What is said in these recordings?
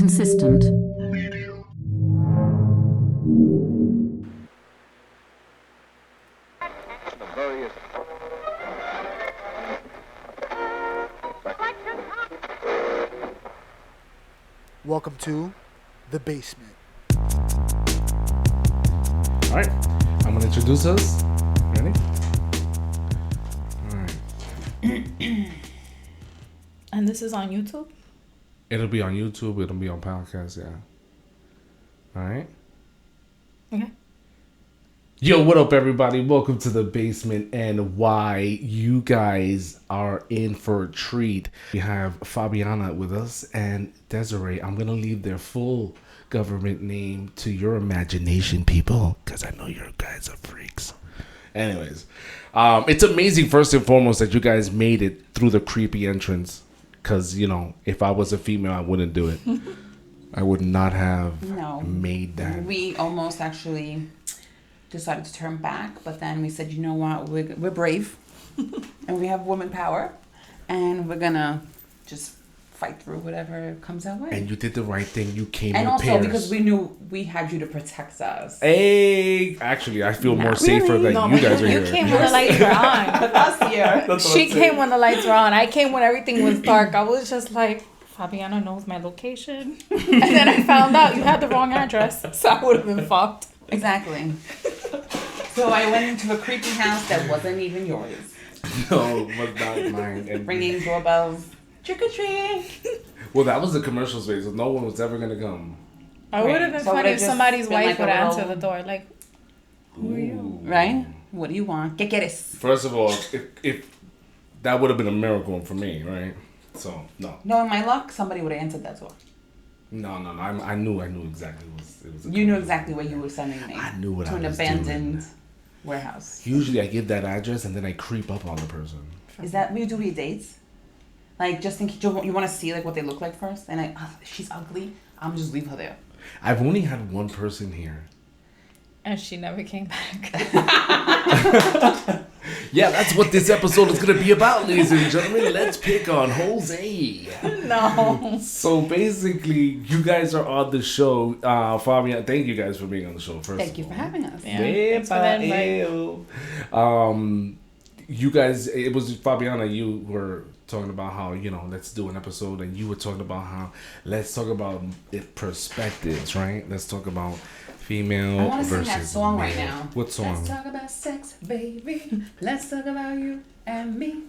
consistent. Welcome to the basement. All right, I'm gonna introduce us. Ready? All right. And this is on YouTube? It'll be on YouTube. It'll be on podcast. Yeah. All right. Okay. Yo, what up, everybody? Welcome to the basement, and why you guys are in for a treat. We have Fabiana with us and Desiree. I'm gonna leave their full government name to your imagination, people, because I know you guys are freaks. Anyways, it's amazing first and foremost that you guys made it through the creepy entrance. Because, you know, if I was a female, I wouldn't do it. I would not have made that. We almost actually decided to turn back, but then we said, you know what, we're brave and we have woman power and we're gonna just fight through whatever comes our way. And you did the right thing. You came and in also pairs. because we knew we had you to protect us. Hey, actually, I feel more safer that you guys are here. You came when the lights were on. Last year. She came when the lights were on. I came when everything was dark. I was just like, Fabiana knows my location. And then I found out you had the wrong address. So I would have been fucked. Exactly. So I went into a creepy house that wasn't even yours. No, it was not mine. And Ringing doorbells. Trick or treat. well, that was the commercial space, so no one was ever going to come. I would have been So funny would've if just somebody's been wife like a would answer little- the door. Like, who are you? Right? What do you want? ¿Qué quieres? First of all, if that would have been a miracle for me, right? So, no. Knowing my luck, somebody would have answered that door. No. I knew exactly what it was. You knew exactly where you were sending me. I knew what to I an was abandoned doing. warehouse. Usually I give that address and then I creep up on the person. Is that what you do with your dates? Like, just think you want to see like what they look like first, and she's ugly. I'm just leave her there. I've only had one person here. And she never came back. Yeah, that's what this episode is going to be about, ladies and gentlemen. Let's pick on Jose. No. So basically, you guys are on the show. Fabian, thank you guys for being on the show. First, Thank you for having us. Yeah. Thanks for the invite. You guys, it was Fabiana, you were talking about how, you know, let's do an episode, and you were talking about how let's talk about it perspectives, right? Let's talk about female I want to sing versus that song male. right now. What song? Let's talk about sex, baby. Let's talk about you and me.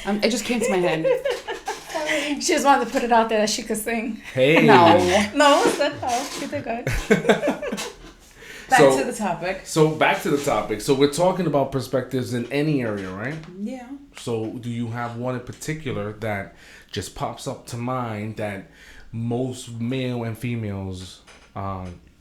It just came to my head. She just wanted to put it out there that she could sing. Hey. No. No, it's good. Oh, she did good. Back to the topic. So back to the topic. So we're talking about perspectives in any area, right? Yeah. So do you have one in particular that just pops up to mind that most male and females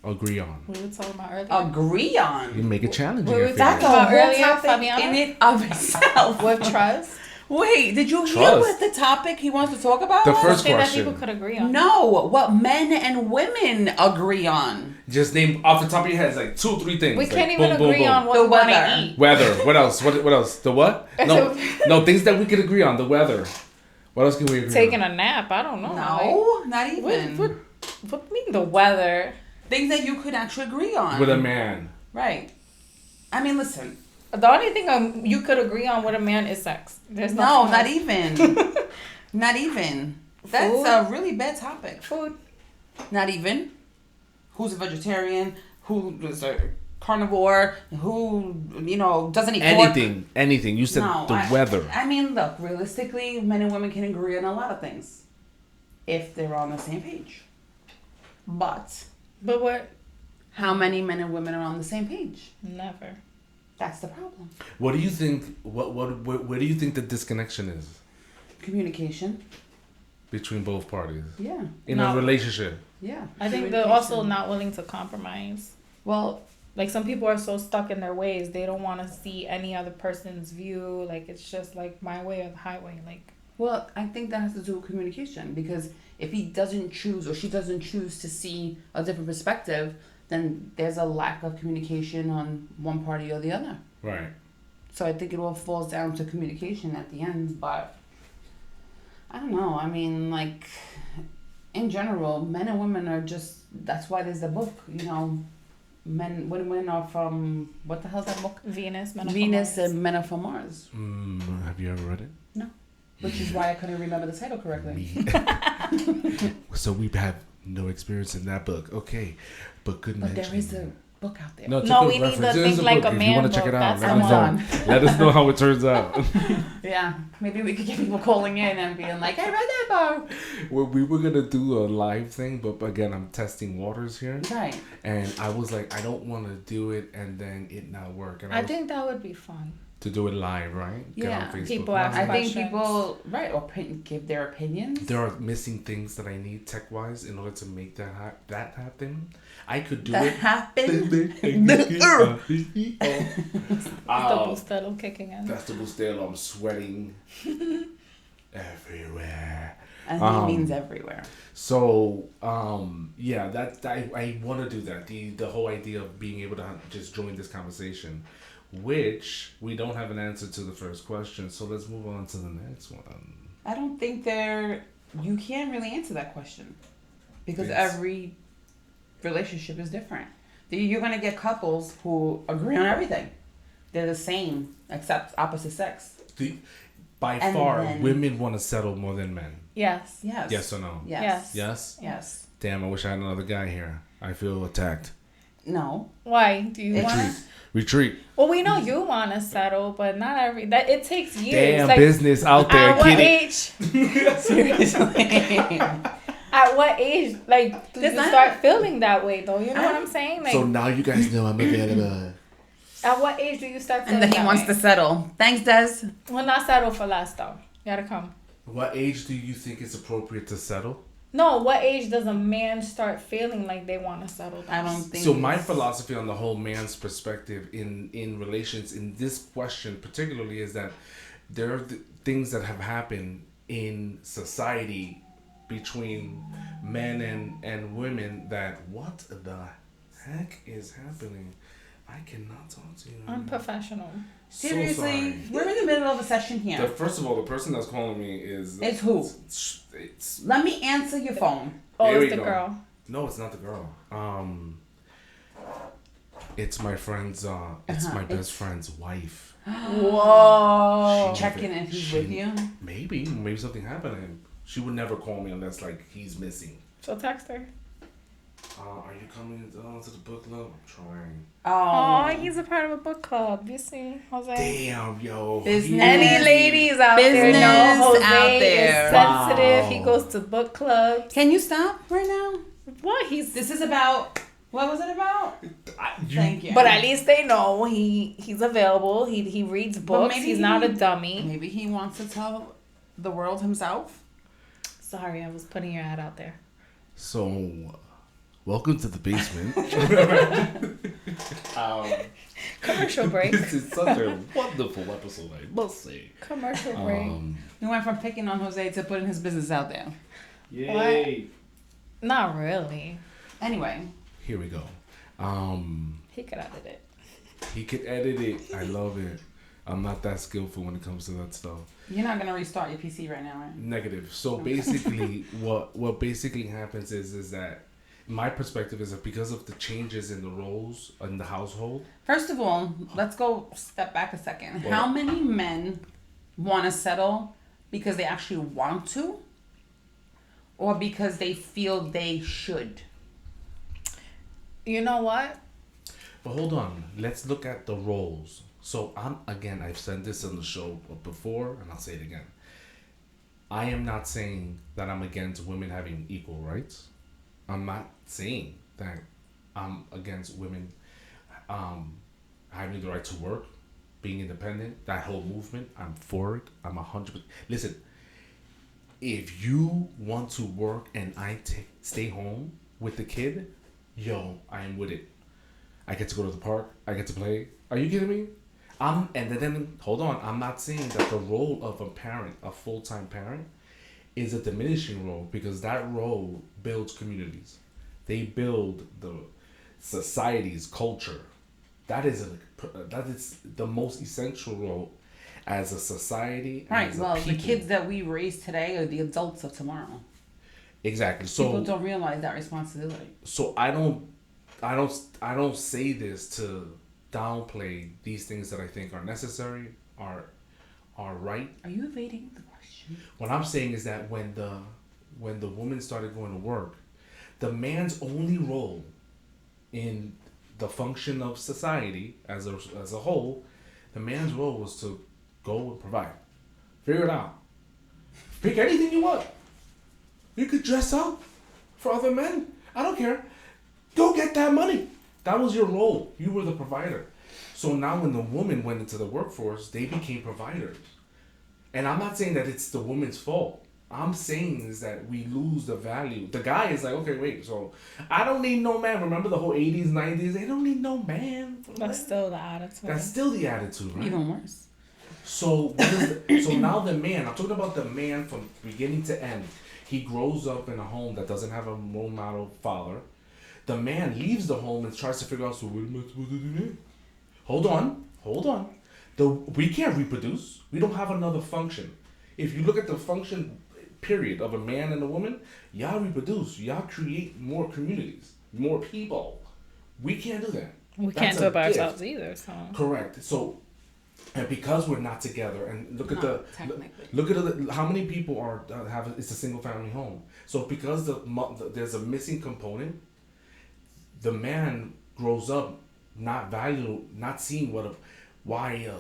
agree on? We were talking about earlier. Agree on. You make it challenging. We were I feel talking like. about whole earlier, topic Fabiana? in it of itself. With trust. Wait, did you hear Trust. what the topic he wants to talk about The was? first Something that question. people could agree on. No, what men and women agree on. Just name off the top of your head like 2 or 3 things. We like, can't even boom, boom, agree boom. on what The we want weather. to eat. Weather. What else? What else? The what? No, things that we could agree on. The weather. What else can we agree Taking on? a nap. I don't know. No, not Like, even. what do you mean the weather? Things that you could actually agree on. With a man. Right. I mean, listen. The only thing you could agree on with a man is sex. There's No, nothing not else. even. Not even. That's Food? a really bad topic. Food. Not even. Who's a vegetarian? Who is a carnivore? Who, doesn't eat pork? Anything. You said No, the weather. I mean, look, realistically, men and women can agree on a lot of things if they're on the same page. But But what? how many men and women are on the same page? Never. That's the problem. What do you think? Where do you think the disconnection is Communication. between both parties Yeah. in No. a relationship? Yeah. I think they're also not willing to compromise. Well, Like, some people are so stuck in their ways, they don't want to see any other person's view. Like, it's just like my way or the highway. Like, Well, I think that has to do with communication, because if he doesn't choose or she doesn't choose to see a different perspective, then there's a lack of communication on one party or the other. Right. So I think it all falls down to communication at the end, but I don't know. I mean, like, in general, men and women are just, that's why there's the book, women are from, what the hell's that book? Venus, Men Are From Venus Mars. and Men Are From Mars. Have you ever read it? No. Which is why I couldn't remember the title correctly. So we have no experience in that book. Okay. But good But mention. there is a book out there. No, it's No, a good we need reference. to It is think a like book. a If you man want to check it book, out, that's let the us one. know. Let us know how it turns out. Yeah. Maybe we could get people calling in and being like, I read that book. Well, we were going to do a live thing, but again, I'm testing waters here. Right. And I was like, I don't want to do it and then it not work. And I was, think that would be fun. to do it live, right? Get Yeah. on Facebook People Live. ask I think questions. people, right, or give their opinions. There are missing things that I need tech-wise in order to make that happen. I could do That it. happened. The Bustelo kicking in. That's the Bustelo. I'm sweating everywhere. And he means everywhere. So, yeah, that I want to do that. The whole idea of being able to just join this conversation, which we don't have an answer to the first question. So let's move on to the next one. I don't think you can't really answer that question. Because Yes. every relationship is different. You're going to get couples who agree on everything. They're the same, except opposite sex. By And far, then- women want to settle more than men. Yes. Yes. Yes or no? Yes. Yes? Yes. Damn, I wish I had another guy here. I feel attacked. No. Why? Do you It's- want? Retreat. Well, we know you want to settle, but not every. That it takes years. Damn, Like, business out there. At what Get it. age? Seriously. At what age? Like, do Does you that- start feeling that way though? You know what I'm saying? Like, So now you guys know I'm available. at what age do you start feeling And then he that wants way? to settle. Thanks, Des. Well, not settle for less though. You gotta come. What age do you think is appropriate to settle? No, what age does a man start feeling like they want to settle down? I don't think So my it's- philosophy on the whole man's perspective in relations in this question particularly is that there are things that have happened in society between men and women that what the heck is happening? I cannot talk to you. Unprofessional. So Seriously, sorry. we're in the middle of a session here. First of all, the person that's calling me is It's who? It's Let me answer your phone. Oh, There it's we the go. girl. No, it's not the girl. It's my friend's. It's my best friend's wife. Whoa. Checking if he's with you. Maybe something happened to him. She would never call me unless like he's missing. So text her. Are you coming to the book club? I'm trying. Oh, Oh, he's a part of a book club. You see, Jose. Damn, yo. Business. Any ladies out there Business know Jose out there. is sensitive. Wow. He goes to book clubs. Can you stop right now? What? He's This is about. What was it about? Thank you. But at least they know he's available. He reads books. maybe He's not a dummy. Maybe he wants to tell the world himself. Sorry, I was putting your ad out there. So, welcome to the basement. Commercial break. This is such a wonderful episode, I must say. Commercial break. We went from picking on Jose to putting his business out there. Yay! Not really. Anyway, Here we go. He could edit it. He could edit it. I love it. I'm not that skillful when it comes to that stuff. you're not gonna restart your PC right now, right? Negative. So basically, what basically happens is that my perspective is that because of the changes in the roles in the household. First of all, let's go step back a second. Well- How many men want to settle because they actually want to, or because they feel they should? You know what? But hold on, let's look at the roles. So I've said this on the show before, and I'll say it again. I am not saying that I'm against women having equal rights. I'm not saying that I'm against women having the right to work, being independent, that whole movement. I'm for it. I'm 100%. Listen, if you want to work and I stay home with the kid, yo, I am with it. I get to go to the park. I get to play. Are you kidding me? And then hold on. I'm not saying that the role of a parent, a full-time parent, is a diminishing role, because that role builds communities. They build the society's culture. That is the most essential role as a society. Right. As a Well, the people. kids that we raise today are the adults of tomorrow. Exactly. So People don't realize that responsibility. So I don't say this to downplay these things that I think are necessary, are right. Are you evading the question? What I'm saying is that when the woman started going to work, the man's only role in the function of society as a whole, the man's role was to go and provide. Figure it out. Pick anything you want. You could dress up for other men. I don't care. Go get that money. That was your role. You were the provider. So now when the woman went into the workforce, they became providers. And I'm not saying that it's the woman's fault. I'm saying is that we lose the value. The guy is like, okay, wait, so I don't need no man. Remember the whole 80s, 90s? They don't need no man. That's still the attitude. That's still the attitude, right? Even worse. So so now the man, I'm talking about the man from beginning to end. He grows up in a home that doesn't have a role model father. The man leaves the home and tries to figure out, so what am I supposed to do now? Hold on. We can't reproduce. We don't have another function. If you look at the function period of a man and a woman, y'all reproduce. Y'all create more communities, more people. We can't do that. We can't do it by ourselves either. So correct. So, and because we're not together, and look at how many people are have it's a single family home. So because there's a missing component, the man grows up not seeing why a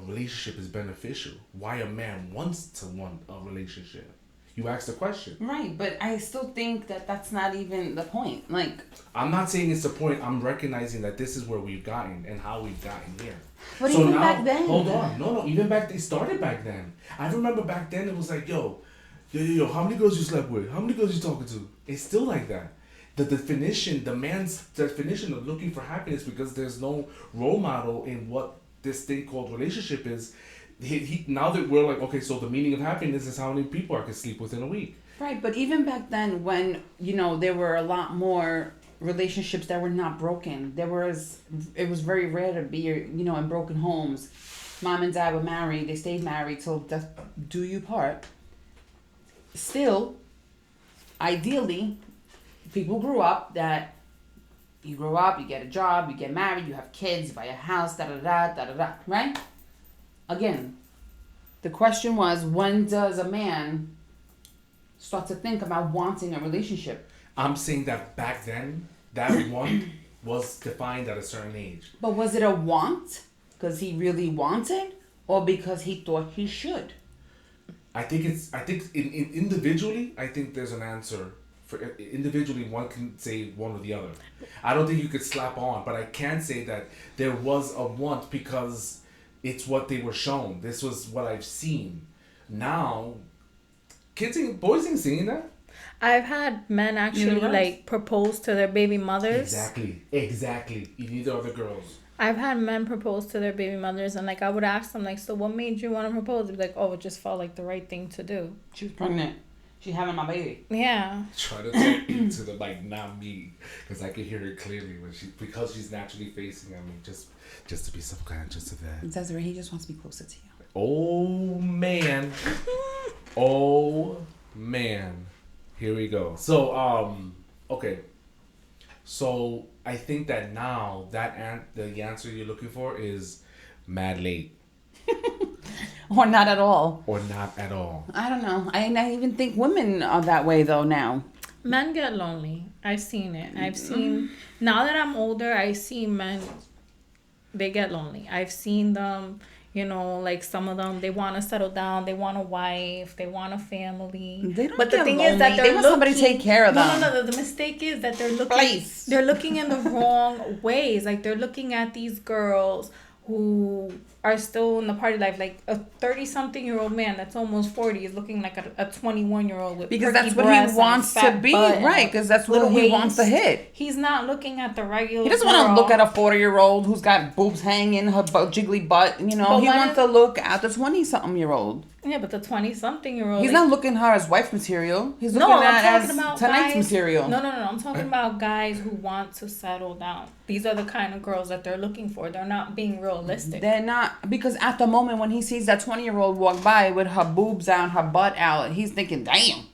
relationship is beneficial, why a man wants a relationship. You asked the question. Right, but I still think that that's not even the point. Like, I'm not saying it's the point. I'm recognizing that this is where we've gotten and how we've gotten here. But so even now, back then. Hold on. No. Even they started back then. I remember back then it was like, yo, how many girls you slept with? How many girls you talking to? It's still like that. The man's definition of looking for happiness, because there's no role model in what this thing called relationship is. He now that we're like, okay, so the meaning of happiness is how many people I can sleep with in a week. Right, but even back then when, there were a lot more relationships that were not broken. It was very rare to be, in broken homes. Mom and dad were married, they stayed married till death do you part. Still, ideally, people grew up that you grow up, you get a job, you get married, you have kids, you buy a house, da-da-da, right? Again, the question was, when does a man start to think about wanting a relationship? I'm saying that back then, that want was defined at a certain age. But was it a want because he really wanted, or because he thought he should? I think individually, I think there's an answer. For individually, one can say one or the other. I don't think you could slap on, but I can say that there was a want because it's what they were shown. This was what I've seen. Now, boys ain't seeing that. I've had men actually propose to their baby mothers. Exactly. Neither are the girls. I've had men propose to their baby mothers, and I would ask them so what made you want to propose? They'd be like, oh, it just felt like the right thing to do. She was pregnant. She having my baby. Yeah. Try to talk to the not me, because I can hear her clearly because she's naturally facing at me, just to be subconscious of that. Desiree, he just wants to be closer to you. Oh man. Oh man. Here we go. So okay. So I think that now the answer you're looking for is mad late. Or not at all. I don't know. I even think women are that way though now. Men get lonely. I've seen it. Now that I'm older, I see men, they get lonely. I've seen them, some of them, they want to settle down, they want a wife, they want a family. They don't but get the thing lonely. is that they want somebody to take care of them. No. The mistake is that they're looking in the wrong ways. They're looking at these girls who are still in the party life. A 30-something-year-old man that's almost 40 is looking like a 21-year-old with because that's what he wants to be, right? Because that's what he wants to hit. He's not looking at the regular. He doesn't want to look at a 40-year-old who's got boobs hanging, her jiggly butt. He wants to look at the 20-something-year-old. Yeah, but the 20-something-year-old. He's not looking at her as wife material. He's looking at her as tonight's material. No. I'm talking about guys who want to settle down. These are the kind of girls that they're looking for. They're not being realistic. They're not, because at the moment when he sees that 20-year-old walk by with her boobs out, her butt out, he's thinking, damn,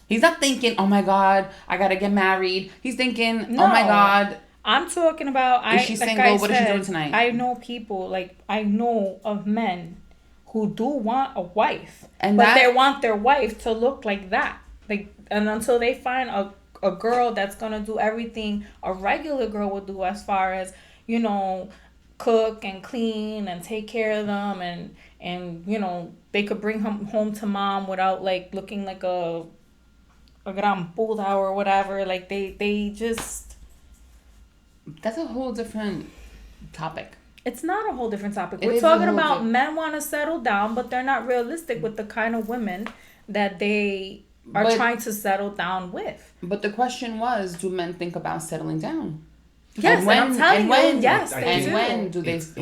He's not thinking, oh my God, I gotta get married. He's thinking, No. oh my God. I'm talking about. Is she single? What is she doing tonight? I know people, like, I know of men who do want a wife, but they want their wife to look like that. Like, and until they find a girl that's gonna do everything a regular girl would do, as far as, you know, cook and clean and take care of them, and you know, they could bring him home to mom without like looking like a gran puta or whatever. Like they just. That's a whole different topic. It's not a whole different topic. We're talking about men want to settle down, but they're not realistic with the kind of women that they are trying to settle down with. But the question was, do men think about settling down? Yes, and I'm telling you, yes, they do.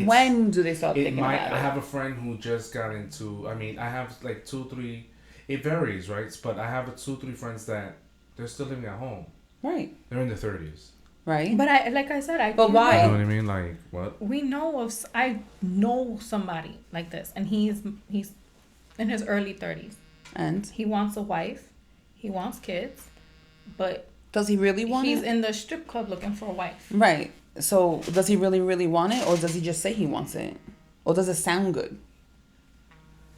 When do they start thinking about it? I have a friend who just got into. I mean, I have like 2, 3. It varies, right? But I have 2, 3 friends that they're still living at home. Right. They're in their 30s. Right. But like I said, But why? You know what I mean? Like what? I know somebody like this, and he's in his early 30s, and he wants a wife, he wants kids, but does he really want it? He's in the strip club looking for a wife. Right. So does he really, really want it, or does he just say he wants it, or does it sound good?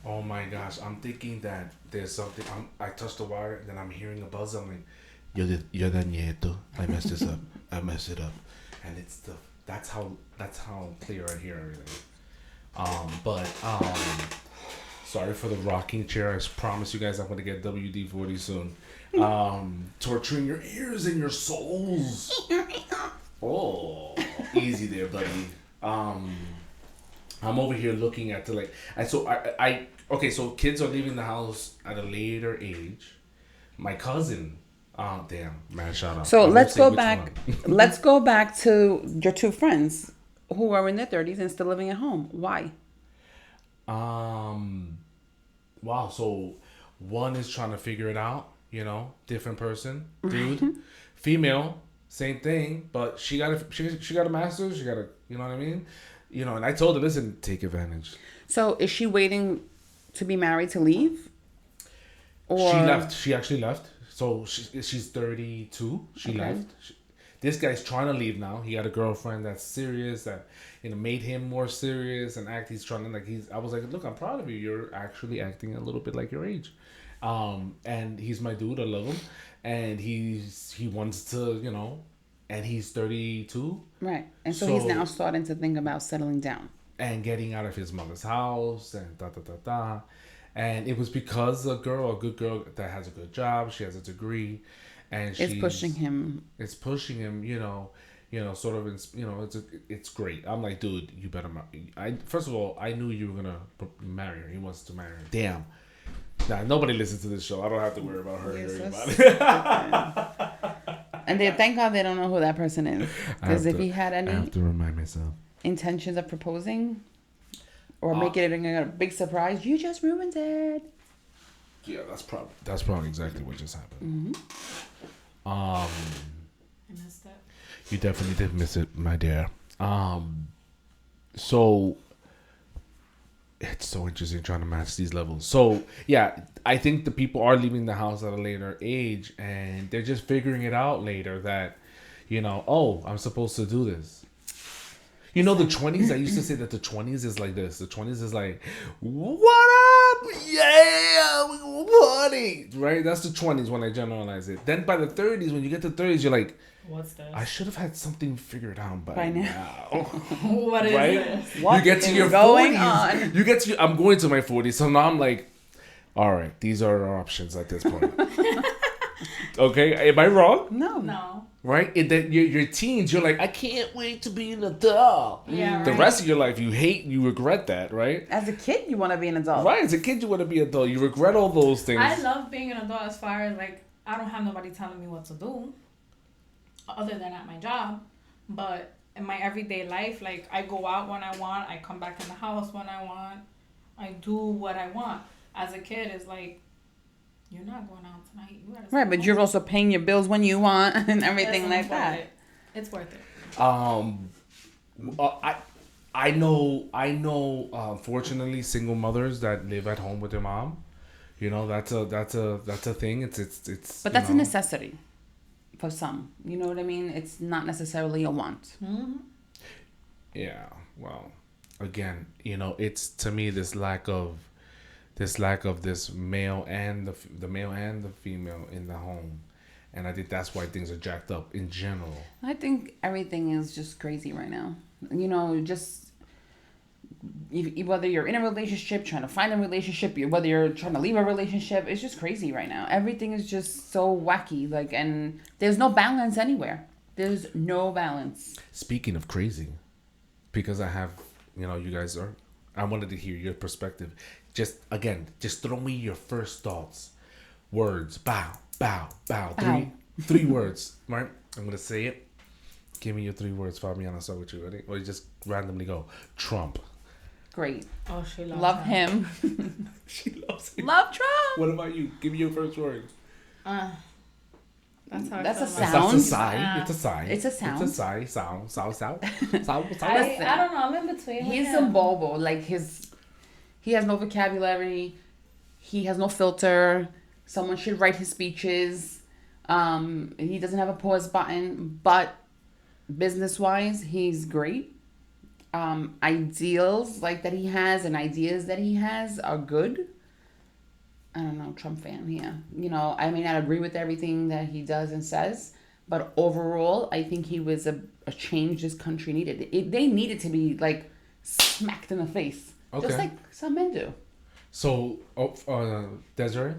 Oh my gosh, I'm thinking that there's something. I touched the wire, and then I'm hearing a buzz. I'm like, you're the nieto. I messed this up. I messed it up, and it's that's how clear I hear everything. Sorry for the rocking chair. I promise you guys I'm gonna get WD-40 soon. Torturing your ears and your souls. Oh, easy there, buddy. I'm over here looking at okay, so kids are leaving the house at a later age. My cousin. Damn, man, shout out. So let's go back. Let's go back to your 2 friends who are in their 30s and still living at home. Why? Wow. So one is trying to figure it out. You know, different person, dude, female, same thing, but she got a master's. She got a, you know what I mean? You know, and I told her, listen, take advantage. So is she waiting to be married to leave? Or she left. She actually left. So she's 32. She left. This guy's trying to leave now. He got a girlfriend that's serious, that, you know, made him more serious and act. He's trying to I was like, look, I'm proud of you. You're actually acting a little bit like your age. And he's my dude. I love him. And he wants to, you know, and he's 32. Right. And so he's now starting to think about settling down. And getting out of his mother's house and da. And it was because a good girl that has a good job, she has a degree, and it's pushing him. It's pushing him, you know, sort of, you know, it's great. I'm like, dude, you better. First of all, I knew you were gonna marry her. He wants to marry her. Damn. Nah, nobody listens to this show. I don't have to worry about her or anybody. And thank God they don't know who that person is, because if he had any, I have to remind myself, intentions of proposing. Or make it a big surprise. You just ruined it. Yeah, that's probably exactly what just happened. Mm-hmm. I missed that. You definitely did miss it, my dear. So it's so interesting trying to match these levels. So yeah, I think the people are leaving the house at a later age, and they're just figuring it out later that, you know, oh, I'm supposed to do this. You know, the 20s, I used to say that the 20s is like this. The 20s is like, what up? Yeah, we gonna party. Right? That's the 20s when I generalize it. Then by the 30s, when you get to 30s, you're like, what's this? I should have had something figured out by now. What is this? What you get to your going 40s. On? You get to, I'm going to my 40s. So now I'm like, all right, these are our options at this point. Okay, am I wrong? No. Right? Your teens, you're like, I can't wait to be an adult. Yeah, the rest of your life, you regret that, right? As a kid, you want to be an adult. Right, as a kid, you want to be an adult. You regret all those things. I love being an adult as far as, like, I don't have nobody telling me what to do other than at my job. But in my everyday life, like, I go out when I want. I come back in the house when I want. I do what I want. As a kid, it's like, you're not going out tonight. You gotta right, but you're also paying your bills when you want and everything like that. It's worth it. I know. Fortunately, single mothers that live at home with their mom, You know, that's a thing. It's. But that's a necessity for some. You know what I mean? It's not necessarily a want. Mm-hmm. Yeah. Well, again, you know, it's to me this lack of this male and the male and the female in the home, and I think that's why things are jacked up in general. I think everything is just crazy right now. You know, just whether you're in a relationship, trying to find a relationship, whether you're trying to leave a relationship, it's just crazy right now. Everything is just so wacky, like, and there's no balance anywhere. There's no balance. Speaking of crazy, because I have, you know, you guys are, I wanted to hear your perspective. Just throw me your first thoughts. Words. Bow, bow, bow. Three words, right? I'm going to say it. Give me your 3 words, Fabiana. Start with you, ready? Or you just randomly go. Trump. Great. Oh, she loves Love him. She loves him. Love Trump. What about you? Give me your first word. That's how That's I a feel about sound. That's a sigh. It's a sigh. It's a sound. It's a sigh. Sound. I don't know. I'm in between. He's a bobo. Like he has no vocabulary. He has no filter. Someone should write his speeches. He doesn't have a pause button, but business-wise, he's great. Ideals like that he has and ideas that he has are good. I don't know, Trump fan, yeah. You know, I may not agree with everything that he does and says, but overall, I think he was a change this country needed. They needed to be, like, smacked in the face. Okay. Just like some men do. So, Desiree?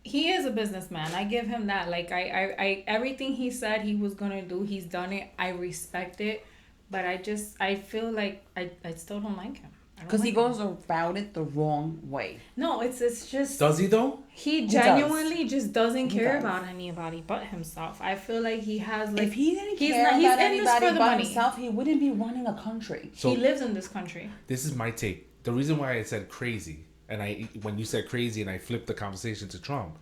He is a businessman. I give him that. Like, I everything he said he was gonna do, he's done it. I respect it, but I feel like I still don't like him. Because he goes about it the wrong way. No, it's just. Does he though? He genuinely just doesn't He care does. about anybody but himself. I feel like he has like. If he didn't he's care not- he's about in this anybody for the but money. himself, he wouldn't be running a country. So he lives in this country. this is my take. The reason why I said crazy, and when you said crazy, and I flipped the conversation to Trump,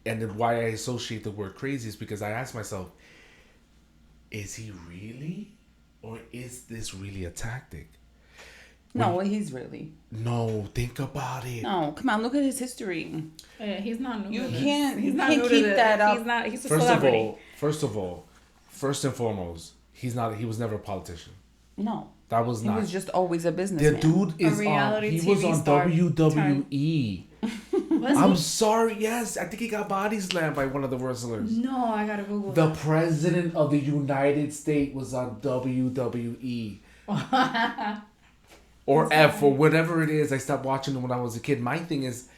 and then why I associate the word crazy is because I asked myself, is he really, or is this really a tactic? No, he's really. No, think about it. No, come on, look at his history. Yeah, he's not new. You to this. can't- He's you not can't new keep to this. that up. He's not. He's a First celebrity. first and foremost, he was never a politician. No. That was He not. was just always a The businessman. dude is reality he was TV on star WWE. Was I'm he? sorry. Yes, I think he got body slammed by one of the wrestlers. No, I gotta Google The that. president of the United States was on WWE. Or F, or whatever it is. I stopped watching it when I was a kid. My thing is,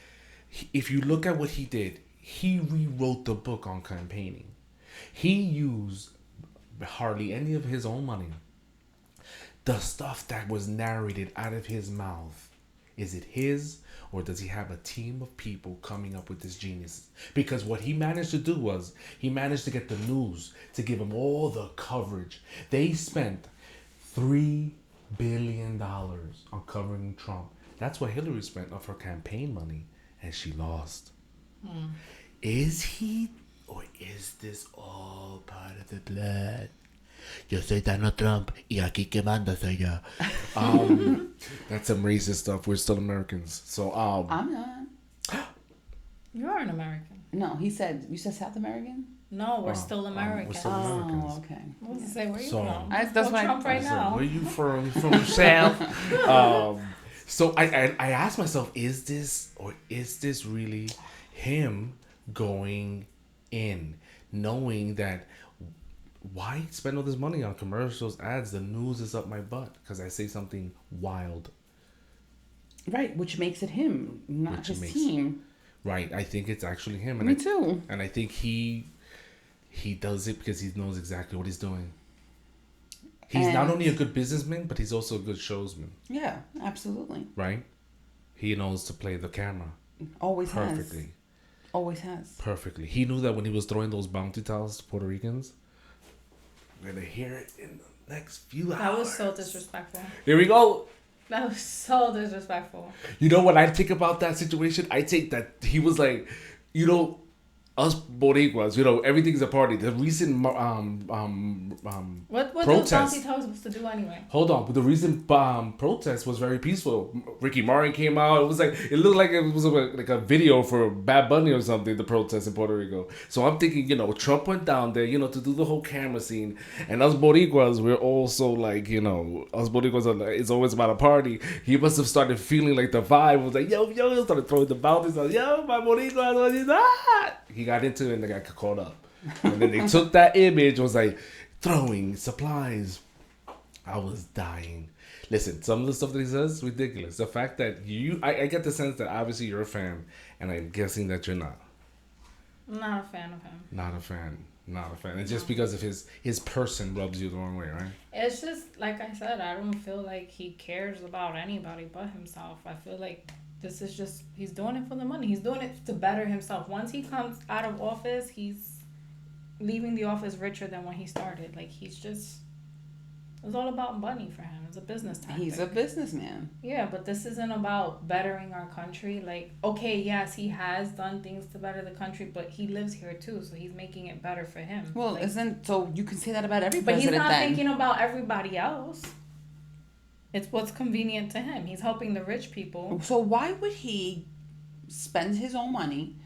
if you look at what he did, he rewrote the book on campaigning. He used hardly any of his own money. The stuff that was narrated out of his mouth, is it his, or does he have a team of people coming up with this genius? Because what he managed to do was, he managed to get the news to give him all the coverage. They spent $3 billion on covering Trump. That's what Hillary spent of her campaign money, and she lost. Is he, or is this all part of the blood? Yo soy Donald Trump y aquí que manda soy yo. That's some racist stuff. We're still Americans. So I'm not. You are an American. No, you said South American? No, we're still American. we're still Americans. Oh, okay. I was gonna say, where you So- from? That's Well, why- Trump right So, now. where you from? You from the South? So I asked myself, is this really him going in, knowing that why spend all this money on commercials, ads? The news is up my butt because I say something wild. Right, which makes it him, not Which his makes- team. Right, I think it's actually him, and Me too. And I think he does it because he knows exactly what he's doing. He's not And- only a good businessman, but he's also a good showsman, Yeah, absolutely. right? He knows to play the camera Always perfectly. has. Always has. Perfectly. He knew that when he was throwing those bounty towels to Puerto Ricans, we're going to hear it in the next few hours. That was so disrespectful. Here we go. That was so disrespectful. You know what I think about that situation? I think that he was like, you know, us Boricuas, everything's a party. The recent What those protest. bouncy toes supposed to do anyway? Hold on, but the recent protest was very peaceful. Ricky Martin came out. It looked like it was like a video for Bad Bunny or something. The protest in Puerto Rico. So I'm thinking, Trump went down there, to do the whole camera scene, and us Boricuas, we're also like, us Boricuas it's always about a party. He must have started feeling like the vibe was like, yo, started throwing the bounties out. Yo, my Boricuas, what is that? He got into it and they got caught up, and then they took that image, was like throwing supplies. I was dying. Listen, some of the stuff that he says is ridiculous. The fact that I get the sense that obviously you're a fan, and I'm guessing that you're not. I'm not a fan of him. Not a fan. It's just because of his person rubs you the wrong way, right? It's just, like I said, I don't feel like he cares about anybody but himself. I feel like this is just, he's doing it for the money. He's doing it to better himself. Once he comes out of office, he's leaving the office richer than when he started. Like, it's all about money for him. It's a business tactic. He's a businessman. Yeah, but this isn't about bettering our country. Like, okay, yes, he has done things to better the country, but he lives here too, so he's making it better for him. Well, so you can say that about every but president. But he's not then. thinking about everybody else. It's what's convenient to him. He's helping the rich people. So why would he spend his own money?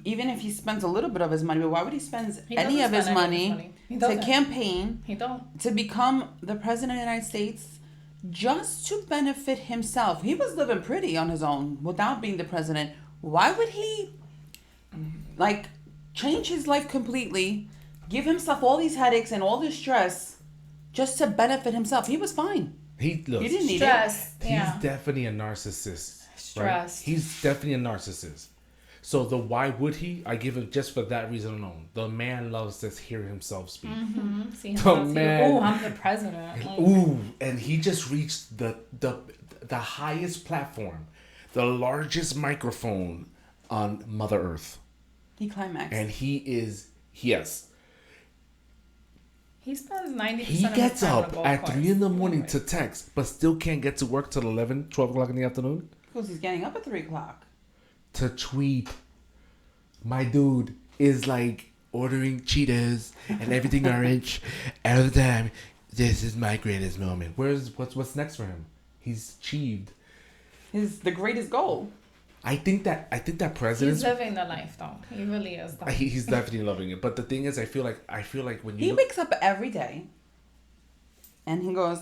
Even if he spends a little bit of his money, but why would he spend any of his money to campaign? He don't. To become the president of the United States just to benefit himself. He was living pretty on his own without being the president. Why would he change his life completely, give himself all these headaches and all this stress just to benefit himself? He was fine. He didn't need stress. it. He's definitely a narcissist. Stress. Right? He's definitely a narcissist. So why would he? I give him just for that reason alone. The man loves to hear himself speak. Mm-hmm. See himself oh, I'm the president. And he just reached the highest platform, the largest microphone on Mother Earth. He climaxed. And he is, yes. He spends 90% He of gets his time up at 3 a.m. to text, but still can't get to work till 11, 12 o'clock in the afternoon. Because he's getting up at 3 o'clock. To tweet. My dude is like ordering Cheetos and everything orange all the time. This is my greatest moment. What's next for him? He's achieved the greatest goal. I think that president. He's living the life though. He really is. Though. He's definitely loving it. But the thing is, I feel like when he wakes up every day, and he goes,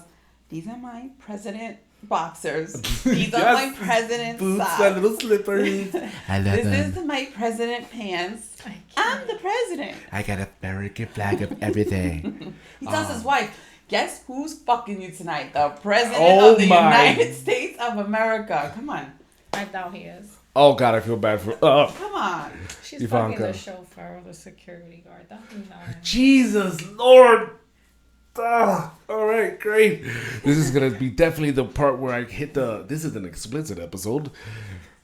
"These are my president boxers. These are my president boots socks. and little slippers. I love them. This is my president pants. I'm the president. I got an American flag of everything." He tells his wife, "Guess who's fucking you tonight? The president of the United States of America." Come on. I doubt he is. Oh God, I feel bad for. Come on. She's Ivanka. fucking the chauffeur or the security guard. That would not. Jesus Lord. All right, great. This is gonna be definitely the part where I hit the. This is an explicit episode.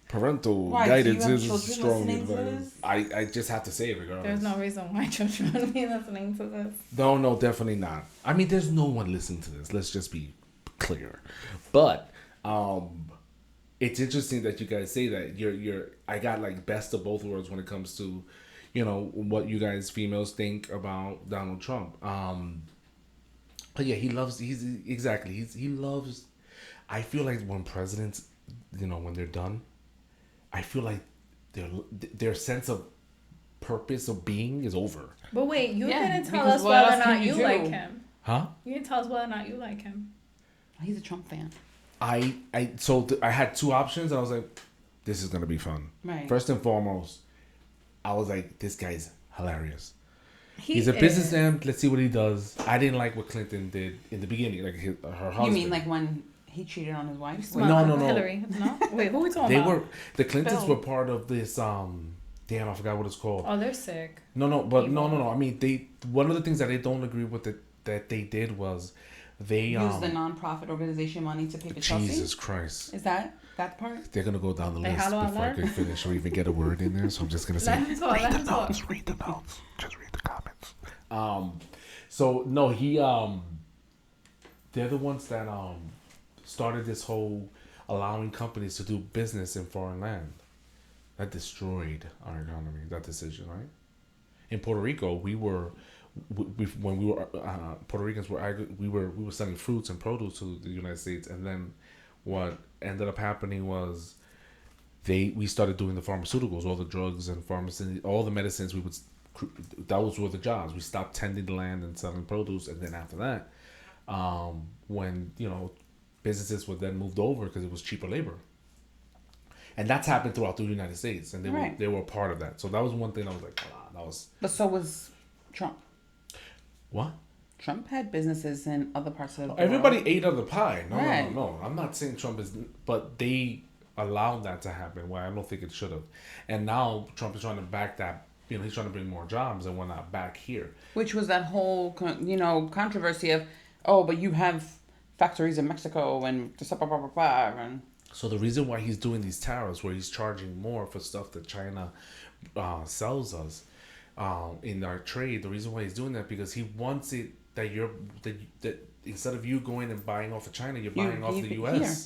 Parental guidance is strong advice. I just have to say it regardless. There's no reason why children would be listening to this. No, definitely not. I mean, there's no one listening to this. Let's just be clear. But it's interesting that you guys say that you're. I got like best of both worlds when it comes to, what you guys females think about Donald Trump. But yeah, he loves. He loves. I feel like when presidents, when they're done, I feel like their sense of purpose of being is over. But wait, you didn't tell us whether or not you like him. Huh? You didn't tell us whether or not you like him. He's a Trump fan. I had two options, and I was like, this is gonna be fun. Right. First and foremost, I was like, this guy's hilarious. He's a businessman. Let's see what he does. I didn't like what Clinton did in the beginning, like her husband. You mean like when he cheated on his wife? No. Hillary. No. Wait, who are we talking about? The Clintons were part of this. Damn, I forgot what it's called. Oh, they're sick. No. I mean, one of the things that I don't agree with that they did was they used the non-profit organization money to pay for Chelsea. Jesus Christ! Is that part? They're gonna go down the list before I can finish or even get a word in there. So I'm just gonna say, read the notes. Just read the comments. So no, they're the ones that started this whole allowing companies to do business in foreign land. That destroyed our economy. That decision, right? In Puerto Rico, when we were Puerto Ricans we were selling fruits and produce to the United States, and then what ended up happening was we started doing the pharmaceuticals, all the drugs and pharmacy, all the medicines. Those were the jobs. We stopped tending the land and selling produce, and then after that, when businesses were then moved over because it was cheaper labor. And that's happened throughout the United States, and they were part of that. So that was one thing I was like, wow, that was. But so was Trump. What? Trump had businesses in other parts of the world. Everybody ate of the pie. Right. No. I'm not saying Trump is, but they allowed that to happen. Where I don't think it should have. And now Trump is trying to back that. He's trying to bring more jobs and whatnot back here. Which was that whole, controversy of, but you have factories in Mexico and and. So the reason why he's doing these tariffs, where he's charging more for stuff that China sells us in our trade, the reason why he's doing that because he wants it that that instead of you going and buying off of China, you're buying off the U.S., here.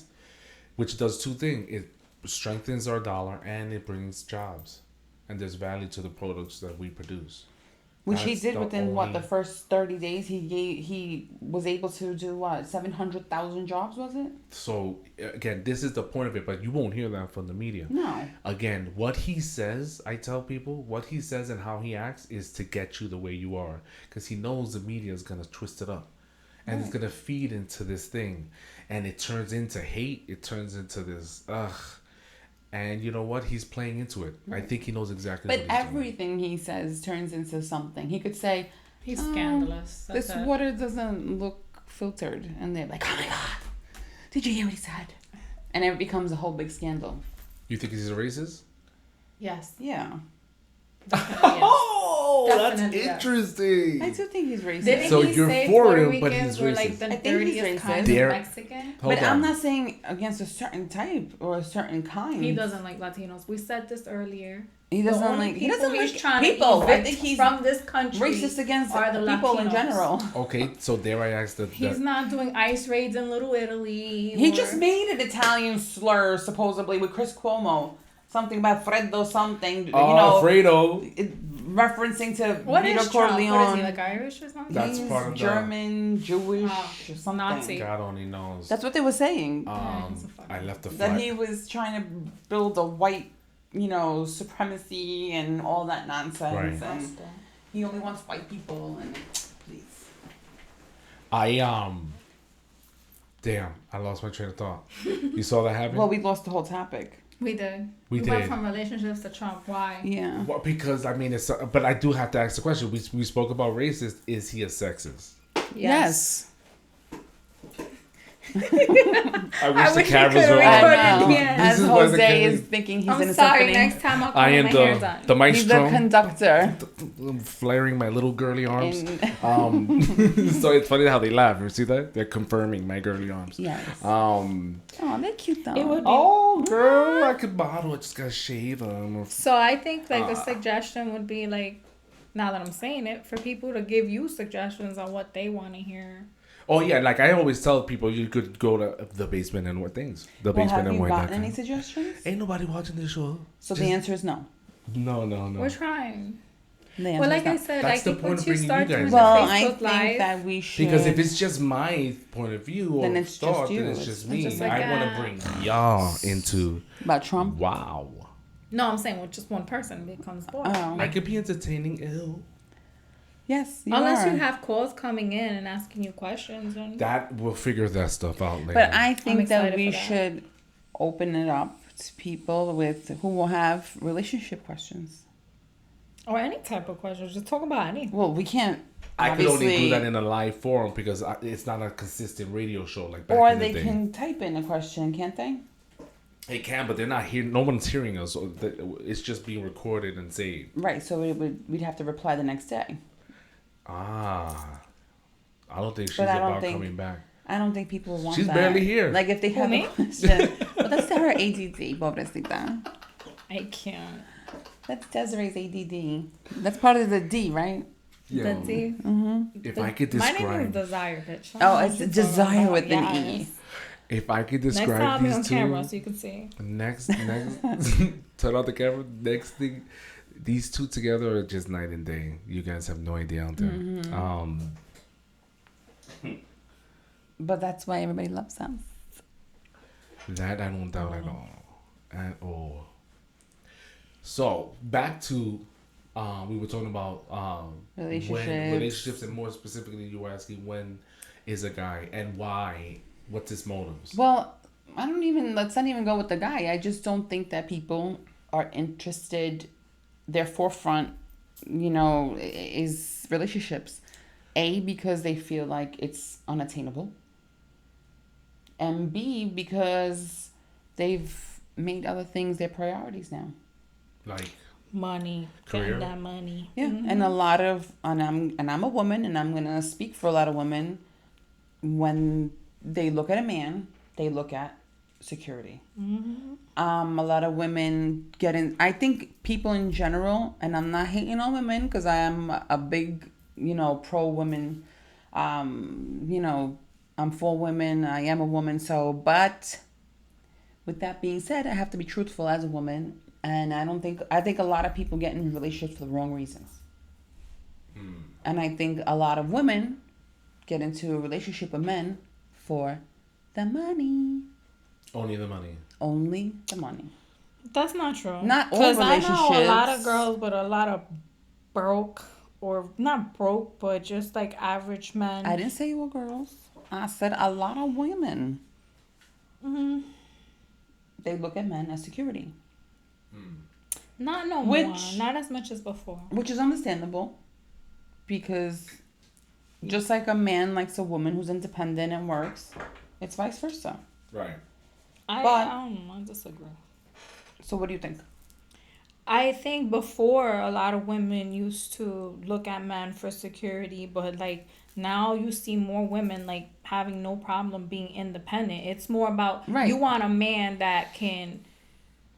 Which does two things: it strengthens our dollar and it brings jobs, and there's value to the products that we produce. Which he did within the first 30 days. He was able to do 700,000 jobs, was it? So again, this is the point of it, but you won't hear that from the media. No. Again, what he says, I tell people, what he says and how he acts is to get you the way you are, because he knows the media is gonna twist it up, and it's gonna feed into this thing, and it turns into hate. It turns into this And you know what? He's playing into it. I think he knows exactly what he's doing. But everything he says turns into something. He could say, he's scandalous. This water doesn't look filtered. And they're like, oh my God, did you hear what he said? And it becomes a whole big scandal. You think he's a racist? Yes. Yeah. Oh, that's interesting. I do think he's racist. Didn't so he you're say for Puerto him, but he's Ricans were racist. like the I think he's dirtiest racist. kind of Mexican? But I'm not saying against a certain type or a certain kind. He doesn't like Latinos. We said this earlier. He doesn't like people. I think he's from this country racist against are the people Latinos. In general. Okay, so dare I ask that? He's not doing ice raids in Little Italy. He just made an Italian slur supposedly with Chris Cuomo. Something about Fredo something. Fredo. Referencing to what Vito is Trump? Corleone. What is he, like Irish or something? That's He's part of German, Jewish, or something. Nazi. God only knows. That's what they were saying. I left the that he was trying to build a white, supremacy and all that nonsense, right. And he only wants white people. And please, damn, I lost my train of thought. You saw that happen? Well, we lost the whole topic. We did. We went from relationships to Trump. Why? Yeah. Well, because it's. But I do have to ask the question. We spoke about racist. Is he a sexist? Yes. I wish the cameras were on. As Jose is thinking he's in a sorry. symphony. Next time I'll come with my hair done. The maestro. He's the conductor. I'm flaring my little girly arms. So it's funny how they laugh. You see that? They're confirming my girly arms. Yes. Oh, they're cute though. It would be. Oh, girl, I could model. I just gotta shave them. So I think a suggestion would be now that I'm saying it, for people to give you suggestions on what they want to hear. Oh yeah, like I always tell people, you could go to the basement and what things. Have you gotten any suggestions? Ain't nobody watching this show. So the answer is no. No. We're trying. Well, like I said, that's I think once you start doing the Facebook Live, think that we should. Because if it's just my point of view or then it's thought, just you. then it's just me. Just I want to bring y'all into about Trump. Wow. No, I'm saying with just one person becomes bored. I could be entertaining. Yes, unless you have calls coming in and asking you questions. That we'll figure that stuff out later. But I think that we should open it up to people who will have relationship questions. Or any type of questions. Just talk about any. Well, we can't. I could only do that in a live forum because it's not a consistent radio show like back or in the day. Or they can type in a question, can't they? They can, but they're not here. No one's hearing us. So it's just being recorded and saved. Right. So we'd have to reply the next day. I don't think she's coming back. I don't think people want she's that. She's barely here. Like if they have a question. Well, that's her ADD, pobrecita. I can't. That's Desiree's ADD. That's part of the D, right? Yeah. The D? Mm-hmm. If I could describe... My name is Desire, bitch. Oh, it's Desire with an E. If I could Next time describe I'll be on these two, camera so you can see. next, turn on the camera. Next thing, these two together are just night and day. You guys have no idea out there. Mm-hmm. But that's why everybody loves them. That I don't doubt at all. So back to, we were talking about relationships, and more specifically, you were asking when is a guy and why. What's his motives? Well, let's not even go with the guy. I just don't think that people are interested. Their forefront, is relationships. A, because they feel like it's unattainable. And B, because they've made other things their priorities now. Like money, career, getting that money. Yeah, and I'm a woman, and I'm gonna speak for a lot of women. When they look at a man, they look at security. A lot of women I think people in general, and I'm not hating on women because I am a big, pro women. I'm for women. I am a woman. But with that being said, I have to be truthful as a woman. And I think a lot of people get in relationships for the wrong reasons. And I think a lot of women get into a relationship with men for the money. Only the money. Only the money. That's not true. Not all relationships. I know a lot of girls with a lot of broke, or not broke, but just like average men. I didn't say you were girls. I said a lot of women. They look at men as security. Not no more. Not as much as before. Which is understandable. Because just like a man likes a woman who's independent and works, it's vice versa. Right. I disagree. So what do you think? I think before a lot of women used to look at men for security, but like now you see more women like having no problem being independent. It's more about you want a man that can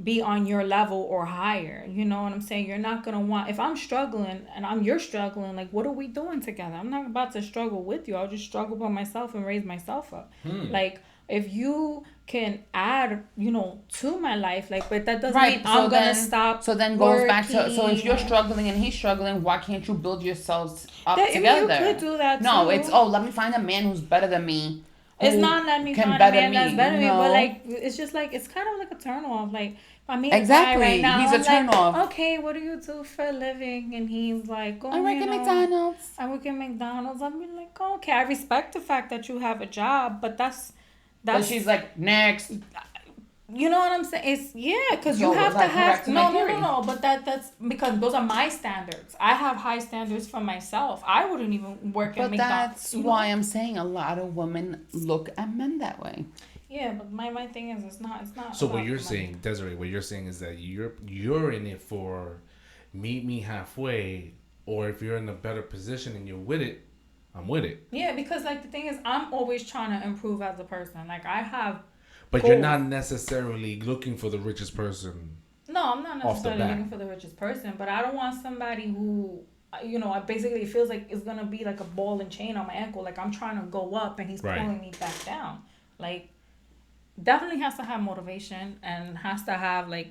be on your level or higher. You know what I'm saying? You're not gonna want, if I'm struggling and you're struggling, like what are we doing together? I'm not about to struggle with you. I'll just struggle by myself and raise myself up. Like if you can add, to my life, like, but that doesn't mean I'm gonna stop. So then goes back to, so if you're struggling and he's struggling, why can't you build yourselves up together? You could do that too. No, it's let me find a man who's better than me. It's not let me find a man that's better than me, but like it's just like it's kind of like a turn off. Like I mean, exactly. Right now, he's a turn off. Okay, what do you do for a living? And he's like, I work at McDonald's. I work at McDonald's. I'm like, okay, I respect the fact that you have a job, but that's. But she's like, next. You know what I'm saying? It's because you have to have no. But that's because those are my standards. I have high standards for myself. I wouldn't even work at McDonald's. But that's why I'm saying a lot of women look at men that way. Yeah, but my thing is it's not. So what you're saying, Desiree, what you're saying is that you're in it for meet me halfway, or if you're in a better position and you're with it, I'm with it. Yeah, because like the thing is, I'm always trying to improve as a person. Like I have. But goals. You're not necessarily looking for the richest person. No, I'm not necessarily looking for the richest person, but I don't want somebody who, basically it feels like it's gonna be like a ball and chain on my ankle. Like I'm trying to go up and he's pulling me back down. Like definitely has to have motivation and has to have like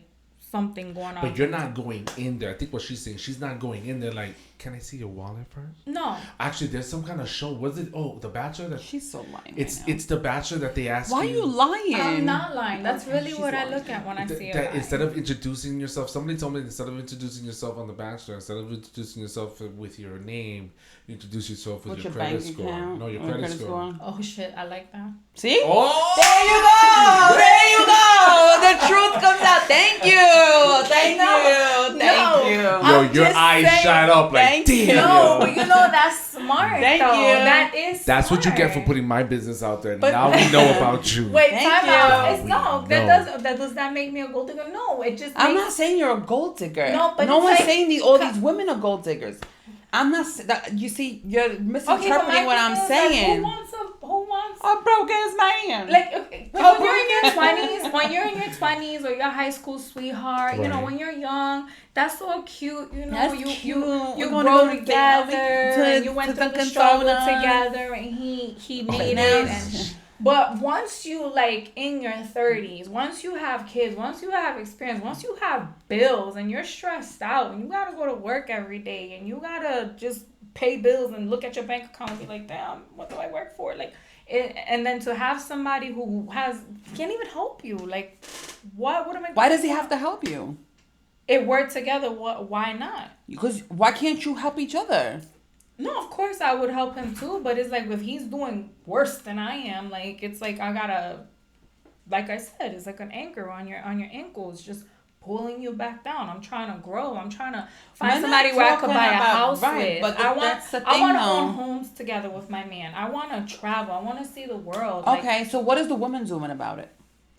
something going on. But you're not going in there. I think what she's saying, she's not going in there like, can I see your wallet first? No. Actually, there's some kind of show. Was it? Oh, The Bachelor. That she's so lying. It's The Bachelor that they ask. Why are you lying? I'm not lying. That's really what I look at when I see it. Instead of introducing yourself, somebody told me instead of introducing yourself on The Bachelor, instead of introducing yourself with your name, you introduce yourself with your credit score. Account? No, your credit score. Oh shit, I like that. See? Oh! There you go. The truth comes out. Thank you. Thank you. Yo, your eyes shine up like damn. No, but that's smart. Thank you. That is. That's smart. What you get for putting my business out there. But now we know about you. Wait, time out. Does that make me a gold digger? No, it just. I'm not saying you're a gold digger. No, but no one's saying all these women are gold diggers. I'm not. You see, you're misinterpreting what I'm saying. Who wants a broke ass man? Like when you're in your 20s, or your high school sweetheart, when you're young, that's so cute. You grow together, and you went through the struggle together, and he made it. And But once you like in your 30s, once you have kids, once you have experience, once you have bills and you're stressed out and you gotta go to work every day and you gotta just pay bills and look at your bank account and be like, damn, what do I work for? Like, and then to have somebody who can't even help you, like, what am I? Why does he have to help you? It worked together. Why not? Because why can't you help each other? No, of course I would help him too, but it's like if he's doing worse than I am, like it's like I gotta, like I said, it's like an anchor on your ankles, just pulling you back down. I'm trying to grow. I'm trying to find somebody where I could buy a house with. But I want to though. own homes together with my man. I want to travel. I want to see the world. Okay, so what is the woman doing about it?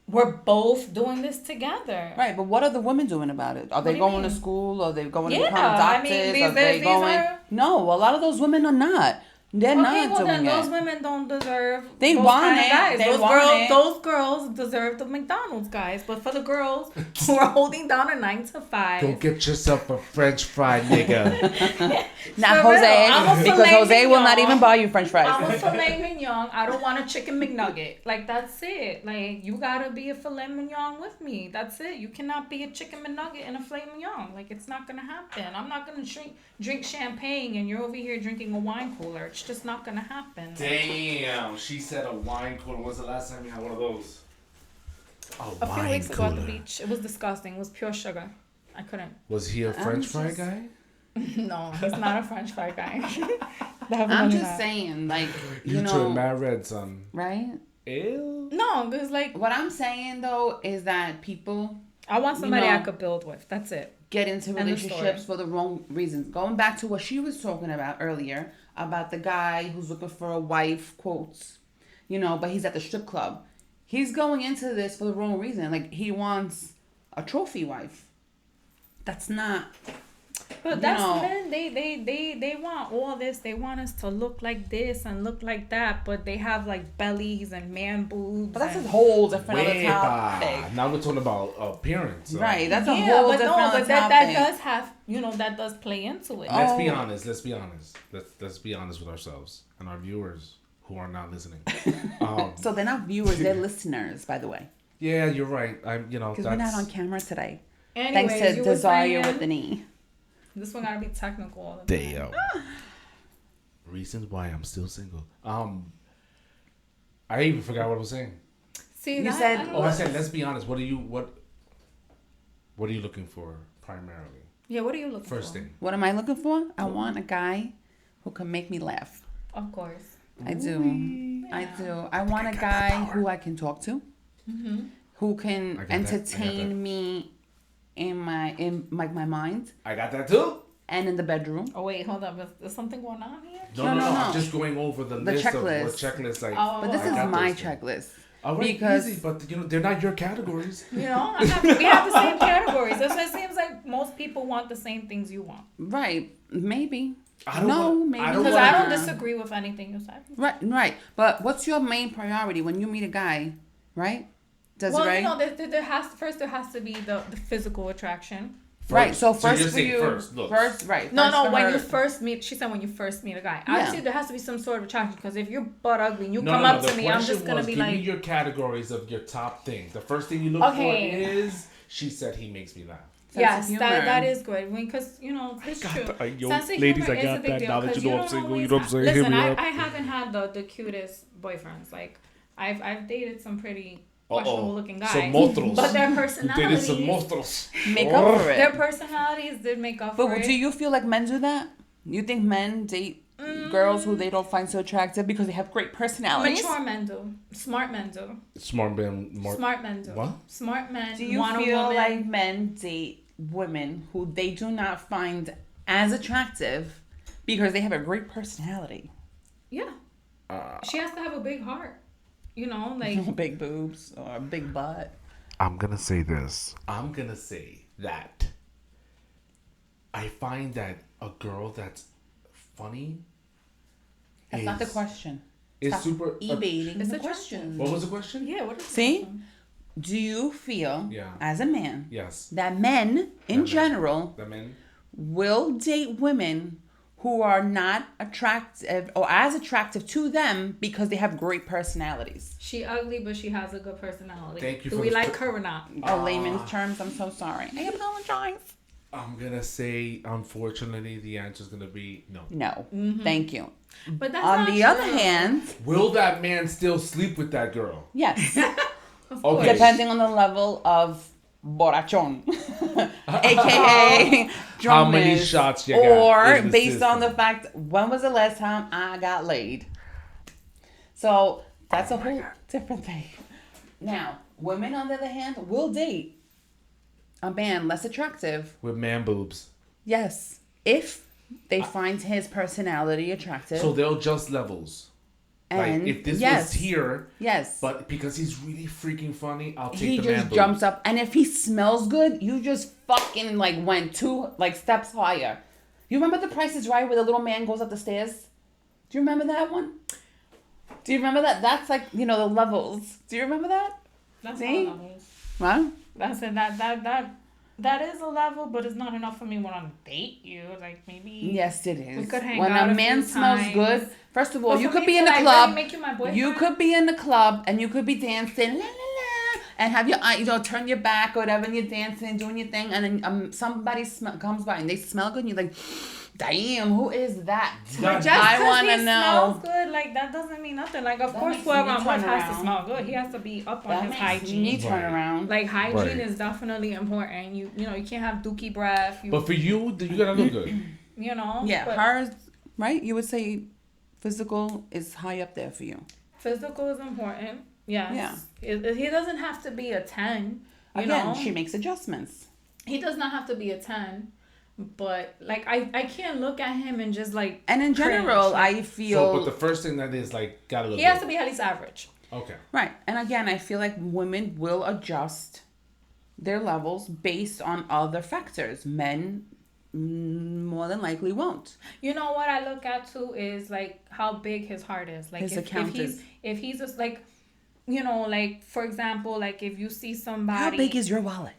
We're both doing this together. Right, but what are the women doing about it? Are they going to school? Are they going to become I doctors? mean, No, a lot of those women are not. They're not well, doing then it. those women don't deserve They those want kind of it. guys. They want it. Those girls deserve the McDonald's guys. But for the girls who are holding down a 9 to 5, Go get yourself a French fry, nigga. Not For real, Jose, I'm a because filet Jose will not mignon. even buy you French fries. I'm a filet mignon. I don't want a chicken McNugget. Like, that's it. Like, you gotta be a filet mignon with me. That's it. You cannot be a chicken McNugget and a filet mignon. Like, it's not gonna happen. I'm not gonna drink champagne and you're over here drinking a wine cooler. It's just not gonna happen. Damn, she said a wine cooler. When's the last time you had one of those? A few weeks ago at the beach. It was disgusting. It was pure sugar. I couldn't. Was he a French fry guy? No, he's not a French fry guy. I'm just saying, like, you know. turn mad red, son. Right? Ew. No, because like What I'm saying, though, is that people I want somebody I know, could build with. That's it. get into End of relationships story. for the wrong reasons. Going back to what she was talking about earlier, about the guy who's looking for a wife, quotes, you know, but he's at the strip club. He's going into this for the wrong reason. Like, he wants a trophy wife. That's not... But that's men. They want all this. They want us to look like this and look like that. But they have like bellies and man boobs. But that's a whole different other Way topic. back. Now we're talking about appearance. Right, that's a yeah, whole but different no, other but that topic. does have that does play into it. Let's be honest. Let's be honest. Let's be honest with ourselves and our viewers who are not listening. So they're not viewers, they're listeners, by the way. Yeah, you're right. Because we're not on camera today. Anyways, Thanks to you were Desire saying- with an E. This one gotta be technical all the time. Damn. Reasons why I'm still single. I even forgot what I was saying. See, You said- I don't Oh, I know. said let's be honest. What are you looking for primarily? Yeah, what are you looking First for? thing. What am I looking for? I want a guy who can make me laugh. Of course. I do. I do. I want a guy who I can talk to, who I can got that. entertain me in my mind I got that too. and in the bedroom. Oh wait, hold up. Is something going on here? No. No. I'm just going over the list of what checklist. checklist like. Oh, But this I is got my those things. checklist. All right, because- easy, but they're not your categories. We have the same categories. That's why it seems like most people want the same things you want. Right. Maybe. I don't No, want- maybe. I don't Because wanna- I don't disagree with anything you said. Right. But what's your main priority when you meet a guy, right? Desiree? Well, there has to be the physical attraction. Right. So you're first for saying you. first, look. Right. No, first for when her- you first meet, she said when you first meet a guy. Yeah. Obviously, there has to be some sort of attraction because if you're butt ugly and you No, come no, up the to me, I'm question just gonna was, be give me like, your categories of your top things. The first thing you look Okay. for is, she said he makes me laugh. Sense yes, of humor. that is good. Because it's true. Sense of ladies, humor I got is a big that. deal, Now that 'cause you know I'm don't single, always you know what I'm saying? Listen, Hit me up. I haven't had the cutest boyfriends. Like I've dated some pretty questionable looking guys, Some monstruos. but their You dated personalities, some monstruos. Make up for their it. personalities did make up But for do it. you feel like men do that? You think men date girls who they don't find so attractive because they have great personalities? Mature men do. Smart men do. Smart man. Smart men do. What? Smart men Do you want a feel woman. like men date women who they do not find as attractive because they have a great personality? Yeah. She has to have a big heart. Like Big boobs or a big butt. I'm gonna say this. I'm gonna say that I find that a girl that's funny That's not the question. is Stop super. evading It's the a question. What was the question? yeah. What is See? Do you feel, Yeah. as a man, Yes. that men in men. general The men. will date women who are not attractive or as attractive to them because they have great personalities. She ugly, but she has a good personality. Thank you Do for we the like her or not? Layman's terms, I'm so sorry. I apologize. I'm gonna say, unfortunately, the answer is gonna be no. No, thank you. But that's On not the true. other hand, Will that man still sleep with that girl? yes, Okay. depending on the level of borrachón, aka drunkenness, How many shots you got or in the based on the system? fact when was the last time I got laid. So that's a whole different thing. Now, women on the other hand will date a man less attractive. With man boobs. Yes, if they find his personality attractive. So they'll adjust levels. and Like, if this yes, was here, yes, but because he's really freaking funny, I'll take he the man just boobs. jumps up, and if he smells good, you just fucking like went 2 like steps higher. You remember The Price is Right where the little man goes up the stairs? Do you remember that one? Do you remember that? That's like, you know, the levels. Do you remember that? That's See? not levels. What? That's it. That is a level, but it's not enough for me when I date you. Like maybe. Yes, it is. We could hang when out a a man few smells times. good, first of all, But you for could me be to, in the like, club. really make you my boyfriend? You could be in the club and you could be dancing, la la la, and have your you know, turn your back or whatever, and you're dancing, doing your thing, and then somebody comes by and they smell good, and you're like, damn, who is that? But Just I because want he to know. smells good, like that doesn't mean nothing. Like of That course, makes whoever me I'm with turn has to around. smell good. He has to be up on That his makes hygiene. me turn Right. around. Like hygiene Right. is definitely important. You know you can't have dookie breath. But for you, you gotta look good. You know. Yeah, but hers, right? You would say physical is high up there for you. physical is important. Yes. Yeah. He doesn't have to be a 10. You Again, know. she makes adjustments. He does not have to be a 10. But like I can't look at him and just like. And in cringe. general, I So, feel but the first thing that is like gotta look He good. has to be at least average. Okay. right. And again, I feel like women will adjust their levels based on other factors. Men more than likely won't. You know what I look at too is like how big his heart is. Like His if account he's is. if he's just like, you know, like for example, like if you see somebody. How big is your wallet?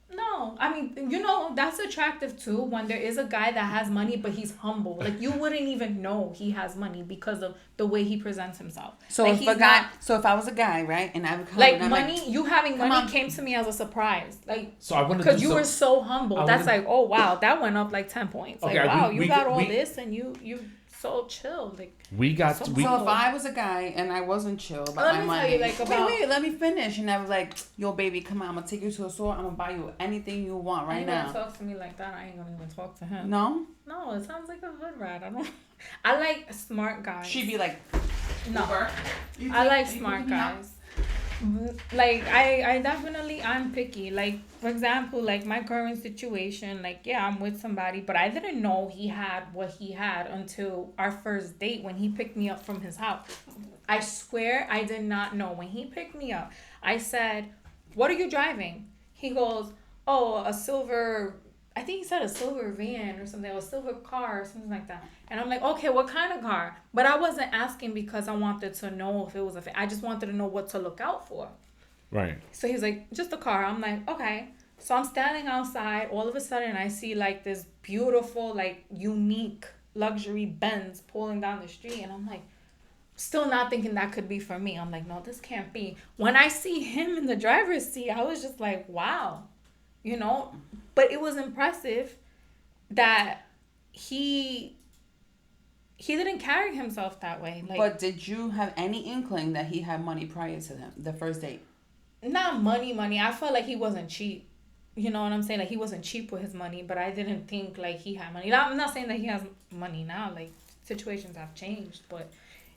No, I mean, you know, that's attractive too when there is a guy that has money but he's humble. Like you wouldn't even know he has money because of the way he presents himself. So like, if he's a guy, not- so if I was a guy, right, and I would come like and I'm money, like, you having come money on. came to me as a surprise. Like So I want to because do you were some- so humble. I That's wanna- like, oh wow, that went up like 10 points. Like Okay, wow, we- you we got could- all we- this and you so chill. Like We got So- we. so if I was a guy and I wasn't chill about Let my me tell money, you, like, about- wait, let me finish. And I was like, yo, baby, come on, I'm gonna take you to a store. I'm gonna buy you anything you want right you now. gonna talk to me like that, I ain't gonna even talk to him. No, No, it sounds like a hood rat. I like smart guys. she'd be like, no. Uber. I like smart guys. Like I definitely I'm picky. Like for example, like my current situation, like yeah, I'm with somebody, but I didn't know he had what he had until our first date when he picked me up from his house. I swear I did not know. When he picked me up, I said, "What are you driving?" He goes, "Oh, a silver." I think he said a silver van or something, or a silver car or something like that. And I'm like, okay, what kind of car? But I wasn't asking because I wanted to know if it was I just wanted to know what to look out for. Right. So he's like, just a car. I'm like, okay. So I'm standing outside. All of a sudden, I see like this beautiful, like unique luxury Benz pulling down the street. And I'm like, still not thinking that could be for me. I'm like, no, this can't be. When I see him in the driver's seat, I was just like, wow. You know, but it was impressive that he didn't carry himself that way. Like, But did you have any inkling that he had money prior to the first date? not money. I felt like he wasn't cheap. You know what I'm saying? Like he wasn't cheap with his money, but I didn't think like he had money. I'm not saying that he has money now. Like situations have changed, but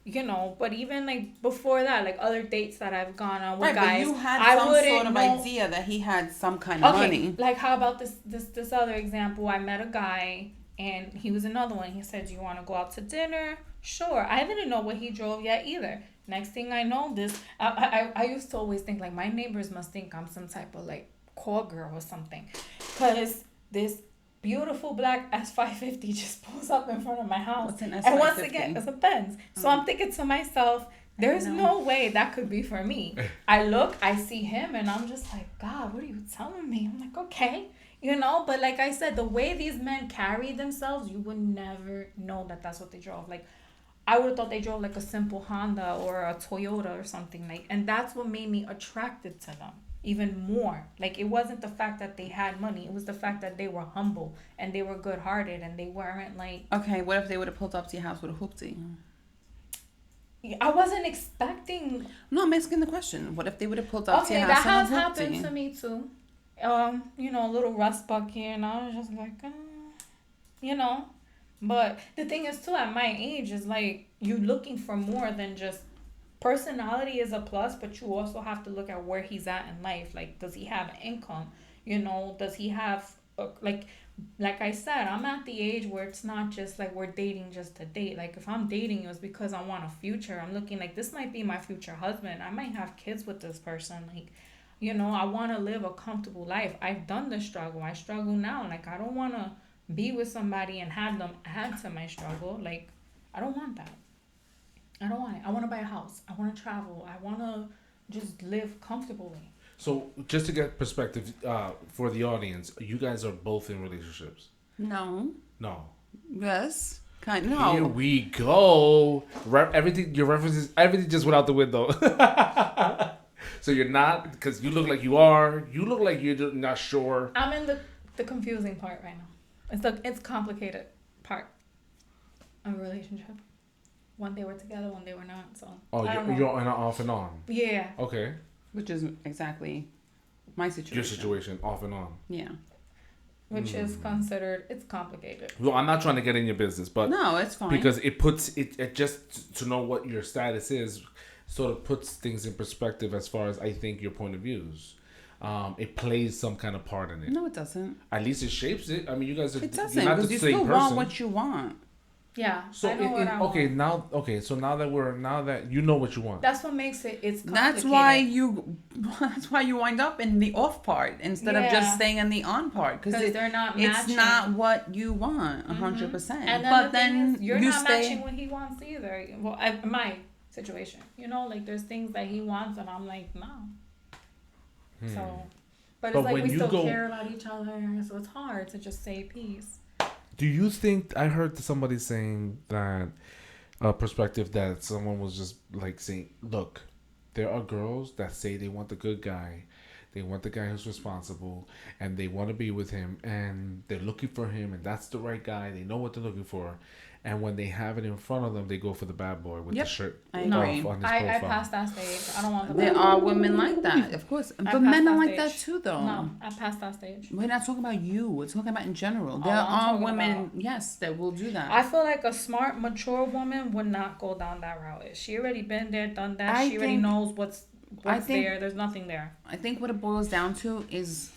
you know. But even like before that, like other dates that I've gone on with Right, guys, but you had I some wouldn't sort of know. idea that he had some kind of money. Like how about this other example? I met a guy and he was another one. He said, "Do you want to go out to dinner?" Sure. I didn't know what he drove yet either. Next thing I know, I used to always think like my neighbors must think I'm some type of like call girl or something, because this beautiful black S550 just pulls up in front of my house. What's an And once S550? again, it's a Benz. So I'm thinking to myself, there's no way that could be for me. I look, I see him, and I'm just like, God, what are you telling me? I'm like, okay. You know, but like I said, the way these men carry themselves, you would never know that that's what they drove. Like, I would have thought they drove like a simple Honda or a Toyota or something like, and that's what made me attracted to them even more. Like, it wasn't the fact that they had money; it was the fact that they were humble and they were good-hearted and they weren't like. Okay, what if they would have pulled up to your house with a hoopty? I wasn't expecting. No, I'm asking the question. What if they would have pulled up to Okay, your that house has with a happened hoopty? to me too. You know, a little rust bucket, and I was just like, you know. But the thing is too, at my age, is like you looking for more than just personality is a plus, but you also have to look at where he's at in life. Like, does he have income? You know, does he have like I said, I'm at the age where it's not just like we're dating just to date. Like, if I'm dating you, it's because I want a future. I'm looking like this might be my future husband. I might have kids with this person. Like, you know, I want to live a comfortable life. I've done the struggle. I struggle now. Like, I don't want to be with somebody and have them add to my struggle. Like, I don't want that. I don't want it. I want to buy a house. I want to travel. I want to just live comfortably. So, just to get perspective for the audience, you guys are both in relationships. No. No. Yes. Kind of. Here No. we go. Everything your references, everything just went out the window. So you're not, because you look like you are. You look like you're not sure. I'm in the confusing part right now. It's complicated part of a relationship. One day we're together, one day we're not. So You're on and off and on. Yeah. Okay. Which is exactly my situation. Your situation, off and on. Yeah. Which is considered, it's complicated. Well, I'm not trying to get in your business, but No, it's fine. because it puts it just to know what your status is, sort of puts things in perspective as far as I think your point of views. It plays some kind of part in it. No, it doesn't. At least it shapes it. I mean, you guys are. It doesn't, you're not because the you same still person. want what you want. Yeah. So I know what I want. So now that you know what you want. That's what makes it's complicated. That's why you wind up in the off part instead of just staying in the on part, because they're not it's matching. not what you want 100%. And then but then you're you not stay matching what he wants either. Well, my situation, you know, like there's things that he wants and I'm like, no. So, but it's like when we you still care about each other, so it's hard to just say peace. Do you think, I heard somebody saying that perspective that someone was just like saying, look, there are girls that say they want the good guy. They want the guy who's responsible and they want to be with him and they're looking for him and that's the right guy. They know what they're looking for. And when they have it in front of them, they go for the bad boy with the shirt I off agree. on his profile. I passed that stage. I don't want the There are women like that, of course. But men are like that too, though. No, I passed that stage. We're not talking about you. We're talking about in general. There I'm are talking women, about- yes, that will do that. I feel like a smart, mature woman would not go down that route. She already been there, done that. She already knows what's there. There's nothing there. I think what it boils down to is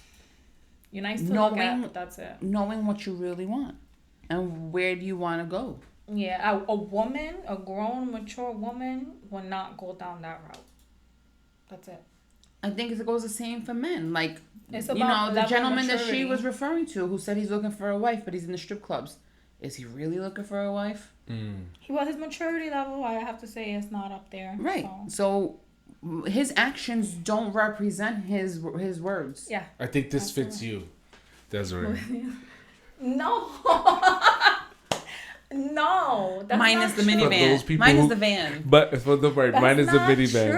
You're nice to look at, but that's it. knowing what you really want and where do you want to go. Yeah, a woman, a grown, mature woman, will not go down that route. That's it. I think it goes the same for men. Like, It's you about know, the level of gentleman that she maturity. was referring to who said he's looking for a wife, but he's in the strip clubs. Is he really looking for a wife? Well, his maturity level, I have to say, is not up there. Right. So his actions don't represent his words. Yeah. I think this fits you, Desiree. No. No. That's Minus not the true. For those minivan. people Minus who- the van. But for the right, That's minus the not minivan.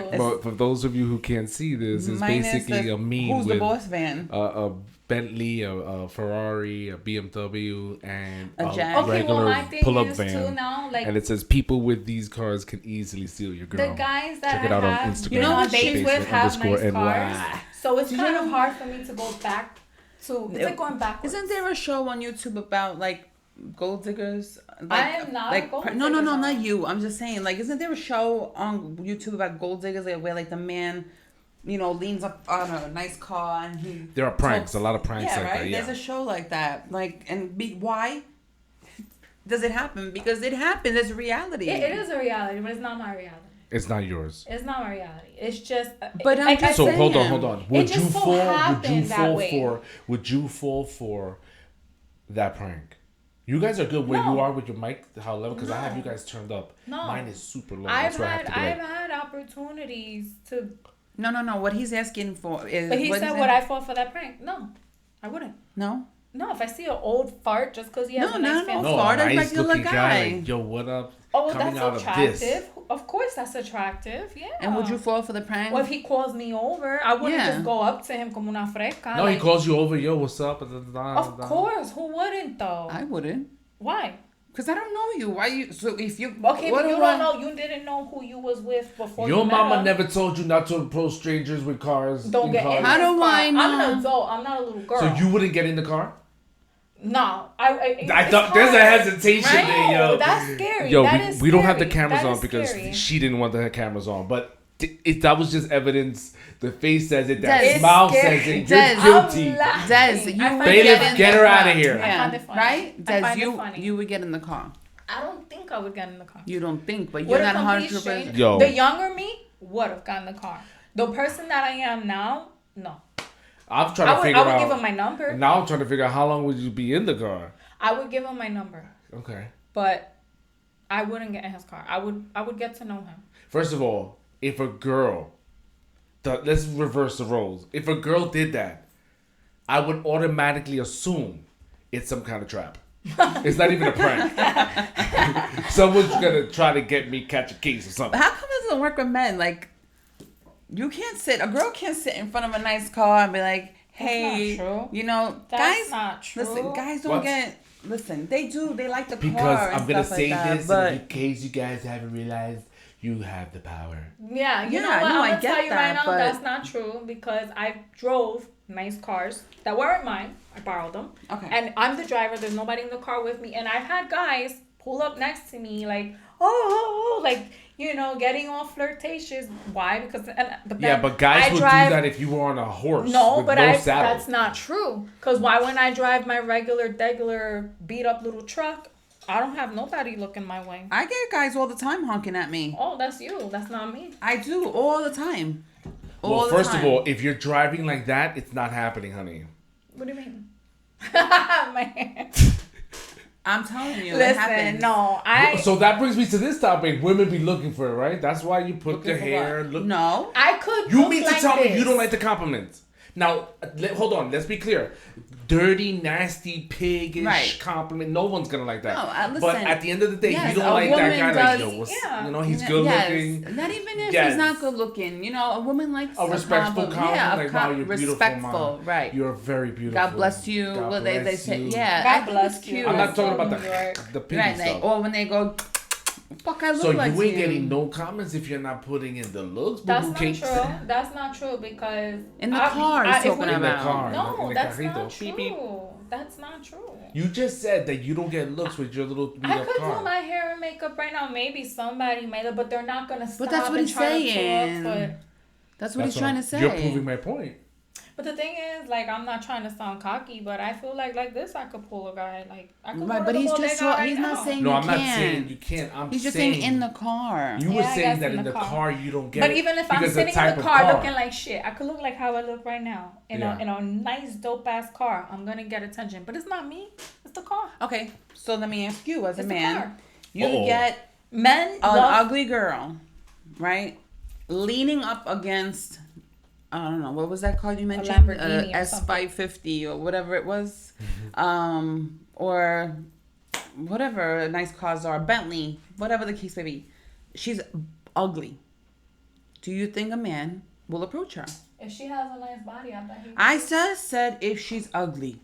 true. But for those of you who can't see this, it's Minus basically the a meme who's the with boss van. a Bentley, a Ferrari, a BMW, and A a Jag. Okay, well, regular my thing pull-up is too van. now, like And it says people with these cars can easily steal your girl. the guys that Check it I out on have Instagram. been on dates with have nice _NY. cars, so it's Did kind you of know- hard for me to go back to. It's like going backwards. Isn't there a show on YouTube about like gold diggers? Like, I am not a gold No, digger, not though. you. I'm just saying, like, isn't there a show on YouTube about gold diggers where like the man, you know, leans up on a nice car and he. There are pranks, talks- a lot of pranks Yeah, like right. that. Yeah. There's a show like that, like, and why does it happen? Because it happens. It's reality. It is a reality, but it's not my reality. It's not yours. It's not my reality. It's just. But I'm just So saying. hold on. Would just you so fall? Would happened you that fall way. for? Would you fall for that prank? You guys are good where No. you are with your mic, how level? Because I have No. you guys turned up. No. Mine is super low. I've That's why I have had to be I've like, had opportunities to, No. What he's asking for is. but he what said, is "Would it? I fall for that prank?" No. I wouldn't. No? No, if I see an old fart just because he has No, a nice not an fancy. old No, fart, a a nice regular looking guy. Like, yo, what up? Oh, Coming that's out attractive. of this. Of course, that's attractive. Yeah. And would you fall for the prank? Well, if he calls me over, I wouldn't Yeah. just go up to him como una fresca. No, like, he calls you over. Yo, what's up? Of course, who wouldn't though? I wouldn't. Why? Because I don't know you. Why you? So if you. Okay, what but you do I- don't know. You didn't know who you was with before. Your you met mama him. never told you not to approach strangers with cars. Don't in get in. cars. How do his car. I know? I'm an adult. I'm not a little girl. So you wouldn't get in the car? No, I it's thought there's a hard. hesitation Right? there, yo. That's scary. Yo, That is we don't have the scary. cameras That on is because scary. she didn't want the cameras on. But that was just evidence. The face says it. Des, That it's smile scary. says it. Des, You're guilty. I'm laughing. Des, you I find Bailiff, it get her funny. out of here. I Yeah, find it funny. right? I Des, find it you funny. you would get in the car. I don't think I would get in the car. You don't think, but What you're a not complete 100%. stranger. Yo. The younger me would have gotten the car. The person that I am now, no. I'm trying to I figure would out. give him my number. Now I'm trying to figure out how long would you be in the car. I would give him my number, Okay. but I wouldn't get in his car. I would get to know him. First of all, if a girl, let's reverse the roles. If a girl did that, I would automatically assume it's some kind of trap. It's not even a prank. Someone's gonna try to get me catch a case or something. How come it doesn't work with men? Like, a girl can't sit in front of a nice car and be like, hey, not true. you know, That's guys, not true. listen, guys don't What? listen, they do, they like the Because car and I'm gonna stuff say like that, this but in case you guys haven't realized, you have the power. Yeah, you Yeah, know what? no, I I'm gonna get tell you right that, now, but- that's not true because I drove nice cars that weren't mine. I borrowed them. Okay. And I'm the driver. There's nobody in the car with me. And I've had guys pull up next to me like, oh, like, you know, getting all flirtatious. Why? Because But guys I would drive, do that if you were on a horse. No, with but no saddle. that's not true. Because why, when I drive my regular beat up little truck, I don't have nobody looking my way. I get guys all the time honking at me. Oh, that's you. That's not me. I do all the time. Well, first of all, if you're driving like that, it's not happening, honey. What do you mean? Man. I'm telling you, it happens. Listen, no, So that brings me to this topic. Women be looking for it, right? That's why you put Looking your for hair. what? Look. No. I could. You look mean to like tell me you this. don't like the compliments? Now, hold on. Let's be clear. Dirty, nasty, piggish Right. compliment. No one's gonna like that. No, listen, but at the end of the day, yes, you a don't like that woman guy. does- Like, yo, what's, yeah. you know, he's good looking. Not even if Yes. he's not good looking. You know, a woman likes A respectful compliment, Yeah, like, wow, you're beautiful, respectful, mom. right. You're very beautiful. God bless you. God What they bless say. you. Yeah, I God think bless it's you. cute. I'm not talking about Right. the piggy Right, stuff. like, or when they go, fuck, I look So like you ain't you. getting no comments if you're not putting in the looks. That's boo-boo not cakes. true. That's not true because In the car, he's if talking we- In the about. car. No, in the that's carrito. not Beep, beep. true. That's not true. You just said that you don't get looks with your little beat I up could car. do my hair and makeup right now. Maybe somebody made it, but they're not gonna stop. But that's what and he's try saying. To put. That's what he's trying to say. You're proving my point. But the thing is, like, I'm not trying to sound cocky, but I feel like this, I could pull a guy. Like, I could. Right, go but to the he's bodega just right he's now. not saying No, you I'm not can't. saying you can't. I'm He's just saying saying in the car. You Yeah, were I saying guess that in in the the car. car you don't get But it even if I'm because sitting type in the of car looking like shit, I could look like how I look right now in Yeah. a nice dope ass car. I'm gonna get attention, but it's not me. It's the car. Okay, so let me ask you, as a It's the man, car. you Uh-oh. get Men an love. ugly girl, right? Leaning up against, I don't know, what was that car you mentioned? Lamborghini or something. S550 or whatever it was. Or whatever nice cars are, Bentley, whatever the case may be. She's ugly. Do you think a man will approach her? If she has a nice body, I bet he. I just said if she's ugly.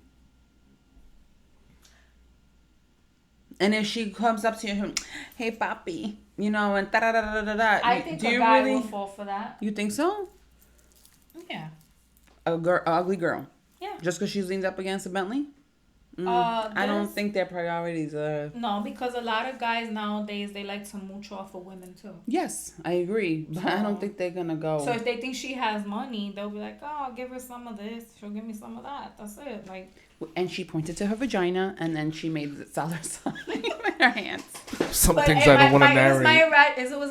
And if she comes up to you, hey, papi, you know, and da-da-da-da-da-da. I think do a you guy really, will fall for that. You think so? Yeah. A ugly girl. Yeah. Just because she leans up against a Bentley? I don't think their priorities are... No, because a lot of guys nowadays, they like to mooch off of women too. Yes, I agree. But I don't think they're going to go... So if they think she has money, they'll be like, oh, I'll give her some of this. She'll give me some of that. That's it. Like, And she pointed to her vagina, and then she made the dollar sign with her hands. Some but things it- I don't want to it narrate. was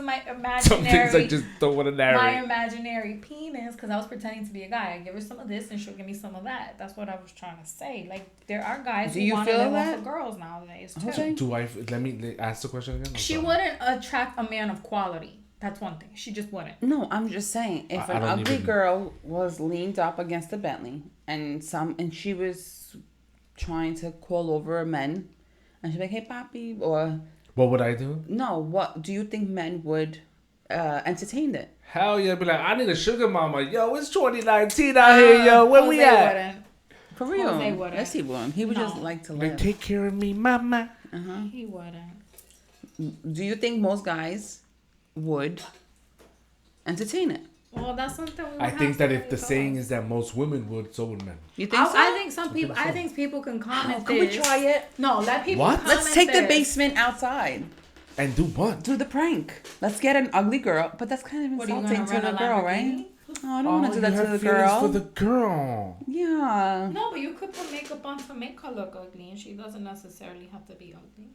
my imaginary. Some things I just don't want to my narrate. imaginary penis, because I was pretending to be a guy. I give her some of this and she'll give me some of that. That's what I was trying to say. Like, there are guys Do who you want to feel live that? off of girls nowadays too. Okay. Do I? Let me ask the question again. I'm She sorry. wouldn't attract a man of quality. That's one thing. She just wouldn't. No, I'm just saying, if I an don't ugly even- girl was leaned up against a Bentley and she was trying to call over men, and she's like, "Hey, papi," or What would I do? no, what do you think men would entertain it? Hell yeah, be like, I need a sugar mama. Yo, it's 2019 out here, yo. Where we Jose at? wouldn't. For real? Jose wouldn't. Yes, he would. He would just No. like to Like, live. take care of me, mama. He wouldn't. Do you think most guys would entertain it? Well, that's something we I would think have that to if the really saying talk. is that most women would, so would men. You think so? I think some people. I think people can comment. Can we this. try it? No, let people. What? Comment Let's take the this. basement outside. And do what? Do the prank. Let's get an ugly girl. But that's kind of What, are you insulting gonna to rent the a girl, Lamborghini? right? Oh, I don't want to do you that to have the feelings girl. for the girl. Yeah. No, but you could put makeup on to make her look ugly, and she doesn't necessarily have to be ugly.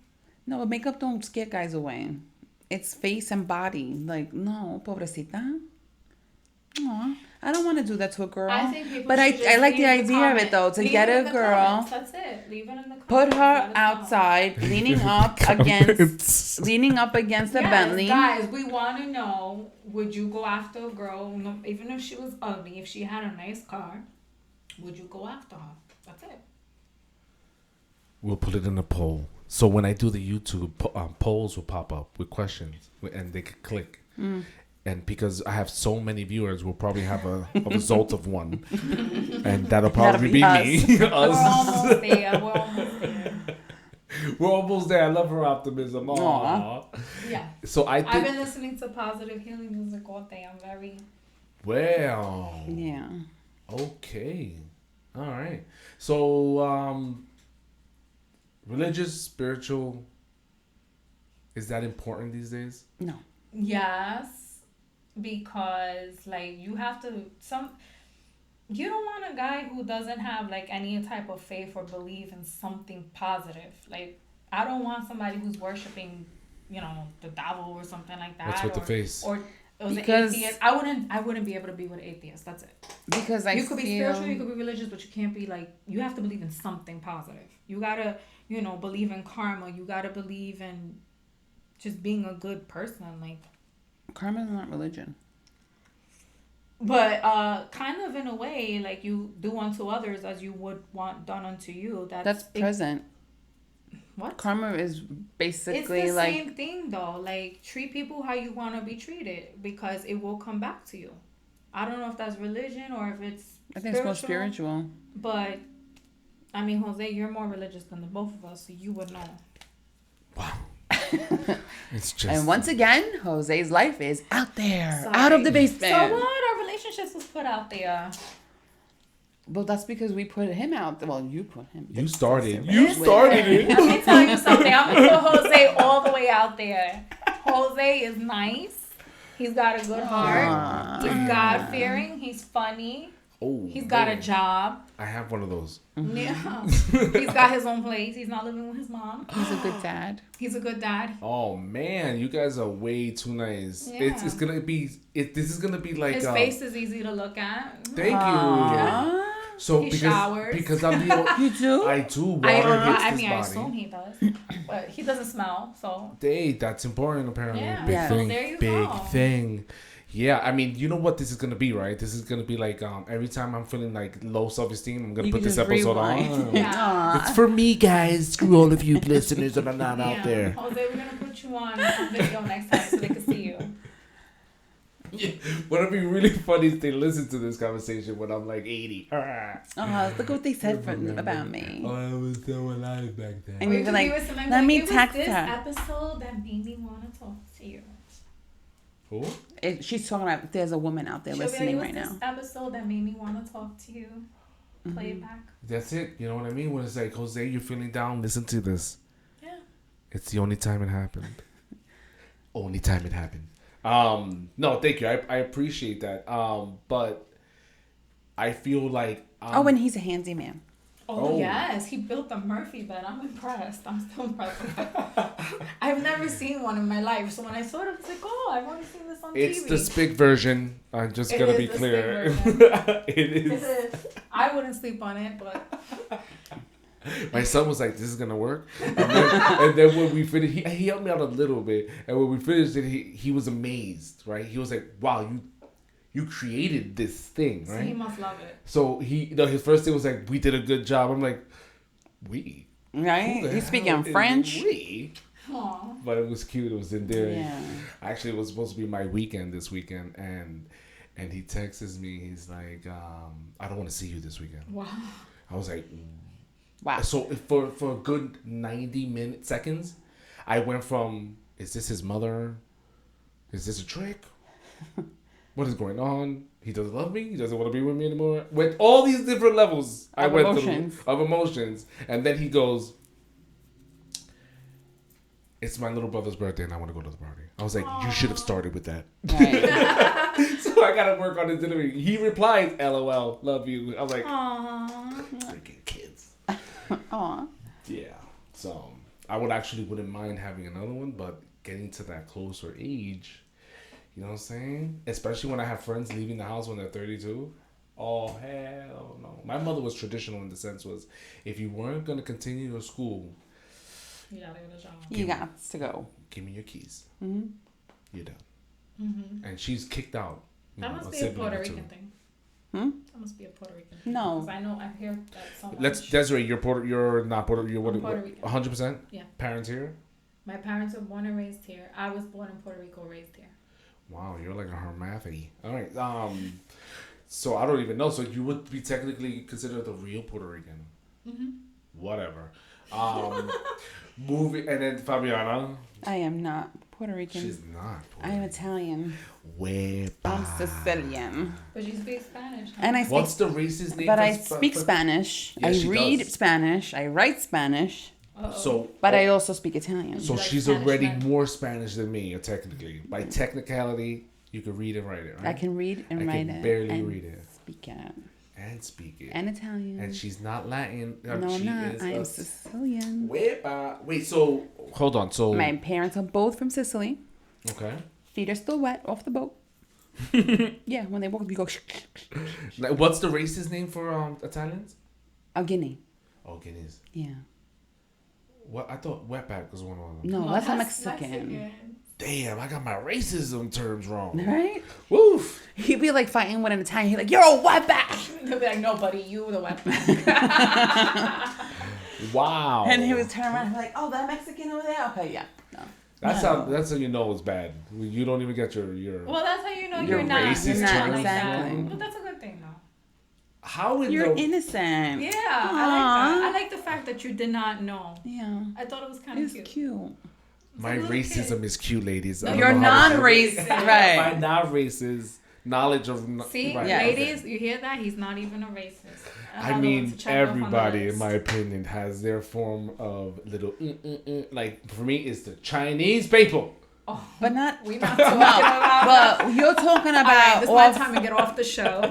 No, but makeup don't scare guys away. It's face and body. Like, no, pobrecita. Aw, I don't want to do that to a girl. I think people But should I just like the leave idea of comment. it though. To Leave get it a in the girl, comments. That's it. Leave it in the comments. put her Let us know. outside, leaning up against the Yes, Bentley. guys, we want to know: would you go after a girl, even if she was ugly, if she had a nice car? Would you go after her? That's it. We'll put it in a poll. So when I do the YouTube, polls will pop up with questions, and they could click. And because I have so many viewers, we'll probably have a result of one, and that'll probably be me. We're Us. almost there. We're almost there. We're almost there. I love her optimism. Aww. Aw. Yeah. So I I've think. been listening to positive healing music all day. I'm very. Well. Yeah. Okay. All right. So, religious, spiritual, is that important these days? No. Yes, because like you have to you don't want a guy who doesn't have like any type of faith or believe in something positive. Like I don't want somebody who's worshiping, the devil or something like that. What's with the face? Or was Because- an atheist. I wouldn't be able to be with an atheist. That's it. Because You could be spiritual, you could be religious, but you can't be like, you have to believe in something positive. You gotta, believe in karma. You gotta believe in just being a good person. Like, karma is not religion. but kind of in a way, like you do unto others as you would want done unto you. That's present. What? Karma is It's basically the like same thing though. Like treat people how you want to be treated because it will come back to you. I don't know if that's religion or if it's I think it's more spiritual. But I mean, Jose, you're more religious than the both of us, so you would know. Wow. It's just. And once again, Jose's life is out there, Sorry. out of the basement. So what? Our relationships was put out there. Well, that's because we put him out. Well, you put him. You started. Listen, You wait. started it. Let me tell you something. I'm gonna put Jose all the way out there. Jose is nice. He's got a good heart. He's God fearing. He's funny. Oh, He's got a man. job. I have one of those. Yeah. He's got his own place. He's not living with his mom. He's a good dad. He's a good dad. Oh man, you guys are way too nice. It's Yeah. gonna be. This is gonna be like. His face is easy to look at. Thank you. Yeah. So He because showers. because I'm the. You do? I do. Water I hits I his assume body. he does, but he doesn't smell. So That's important apparently. Yeah. Big Yeah. thing. So there you Big go. thing. Yeah, I mean, you know what this is gonna be, right? This is gonna be like every time I'm feeling like low self-esteem, I'm gonna You put can this just episode rewind. on. yeah. It's for me, guys. Screw all of you listeners that are not out there. Jose, we're gonna put you on video next time so they can see you. Yeah. What'll be really funny is they listen to this conversation when I'm like 80. Oh, look what they said about me. Oh, I was so alive back then. And you'd be like, let let me it was text this her. episode that made me want to talk to you. Who? She's talking about there's a woman out there She'll be like, listening it was right this now. episode that made me want to talk to you. Play it back. That's it. You know what I mean? When it's like, Jose, you're feeling down, listen to this. Yeah. It's the only time it happened. Only time it happened. No, thank you. I appreciate that. But I feel like Oh, and he's a handy man. Oh, yes, he built the Murphy bed. I'm impressed. I'm still impressed. I've never seen one in my life, so when I saw it, I was like, "Oh, I've only seen this on it's TV." the spick version. I'm just It gonna is be the clear. spick version. It It is. is. I wouldn't sleep on it, but My son was like, "This is gonna work," and then when we finished, he helped me out a little bit. And when we finished it, he was amazed. Right? He was like, "Wow, you created this thing, So right? he must love it. So his first thing was like, we did a good job. I'm like, we? Right? Who the He's hell speaking is French. We? Aw. But it was cute. It was endearing. Yeah. Actually, it was supposed to be my weekend this weekend, and he texts me. He's like, I don't want to see you this weekend. Wow. I was like, Wow. so for a good 90 seconds, I went from, is this his mother? Is this a trick? What is going on? He doesn't love me. He doesn't want to be with me anymore. With all these different levels I Of went emotions. through of emotions, and then he goes, "It's my little brother's birthday, and I want to go to the party." I was like, "You should have started with that." Right. So I gotta work on his delivery. He replies, "LOL, love you." I'm like, Aww. "Freaking kids." Aw. Yeah. So I wouldn't mind having another one, but getting to that closer age, you know what I'm saying? Especially when I have friends leaving the house when they're 32. Oh, hell no. My mother was traditional in the sense was, if you weren't going to continue your school, You gotta get a job. You got to go. give me your keys. Mm-hmm. You're done. Mm-hmm. And she's kicked out. That must be a sibling Puerto or two. Rican thing. Hmm? That must be a Puerto Rican thing. No. Because I know I hear that so much. Let's, Desiree, you're not Puerto, you're I'm what, Puerto Rican. 100%? Yeah. Parents here? My parents were born and raised here. I was born in Puerto Rico, raised here. Wow, you're like a hermaphrodite. All right. So I don't even know. So you would be technically considered a real Puerto Rican. Mm-hmm. Whatever. Movie, and then Fabiana. I am not Puerto Rican. She's not. I am Italian. Wepa. I'm Sicilian. But you speak Spanish. Huh? And I speak, What's the racist name? but for I Sp- speak for- Spanish. Yeah, I she read does. Spanish. I write Spanish. Uh-oh. So, But I also speak Italian. so like she's Spanish already men. more Spanish than me, technically. By technicality, you can read and write it, right? I can read and I write can it. barely and read it. Speak it. And speak it. And Italian. And she's not Latin. no, I'm she not. is I am a Sicilian. Wepa. Wait, so hold on. So My parents are both from Sicily. okay. Feet are still wet off the boat. Yeah, when they walk, you go. Like, what's the racist name for Italians? Oh, Guinea. Oh, Guineas. Yeah. What I thought wetback was one of them. No, that's a Mexican. Damn, I got my racism terms wrong. Right? Woof. He'd be like fighting with an Italian. He'd be like, "You're a wetback." They'll be like, no, buddy, you the wetback. Wow. And he would turn around and be like, "Oh, that Mexican over there? Okay, yeah." No. That's how you know it's bad. You don't even get your Well, that's how you know Your you're not. racist You're not terms like that. exactly. But that's a good thing, though. how in You're the innocent. Yeah, I like that. I like the fact that you did not know. Yeah. I thought it was kind of It's cute. cute. my little racism kid. is cute, ladies. I don't You're know how to- non-racist, My right? non-racist knowledge of See, right, Yeah. ladies, you hear that? He's not even a racist. I Another one mean, to check off on the everybody, in list. my opinion, has their form of little. Like for me, it's the Chinese people. Oh, But not. we're not talking about. But you're talking All right, about this is my off. time to get off the show.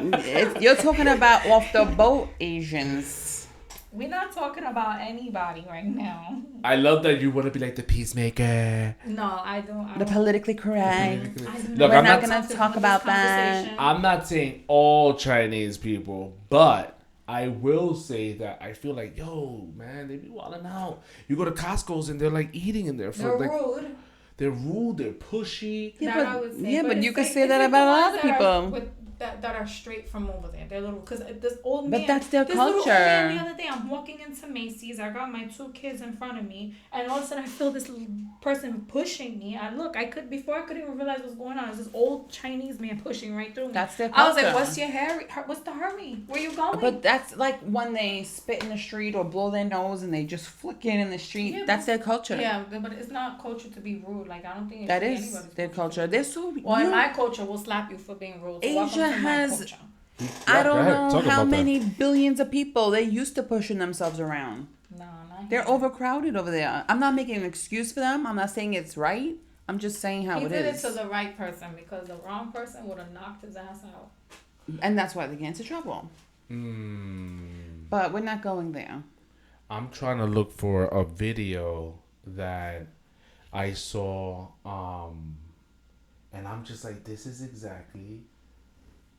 You're talking about off the boat Asians. We're not talking about anybody right now. I love that you want to be like the peacemaker. No, I don't. I The don't. politically correct. I do Look, not We're I'm not not- gonna talk about that. I'm not saying all Chinese people, but I will say that I feel like, yo, man, they be wilding out. You go to Costco's and they're like eating in there. They're like, rude. They're rude. They're pushy. Yeah, That but- I would say. yeah, but it's you could like- say it's that like about the a lot ones of that are people. with- that are straight from over there. They're little, because this old But man. that's their this little old culture. man the other day, I'm walking into Macy's. I got my 2 kids in front of me, and all of a sudden I feel this little person pushing me. I look, before I could even realize what's going on. It was this old Chinese man pushing right through me. That's their I was like, culture. "What's your hurry? What's the hurry? Where you going?" But that's like when they spit in the street or blow their nose and they just flick it in the street. Yeah, That's their culture. yeah, but it's not culture to be rude. Like I don't think it That should be is anybody's their culture. They're so. Well, in you- my culture, we'll slap you for being rude. So welcome Asia to my has- culture. I Go don't ahead, know talk how about that. many billions of people they're used to pushing themselves around. No, not They're here. overcrowded over there. I'm not making an excuse for them. I'm not saying it's right. I'm just saying how He it did is. it to the right person, because the wrong person would have knocked his ass out. And that's why they get into trouble. But we're not going there. I'm trying to look for a video that I saw, and I'm just like, this is exactly.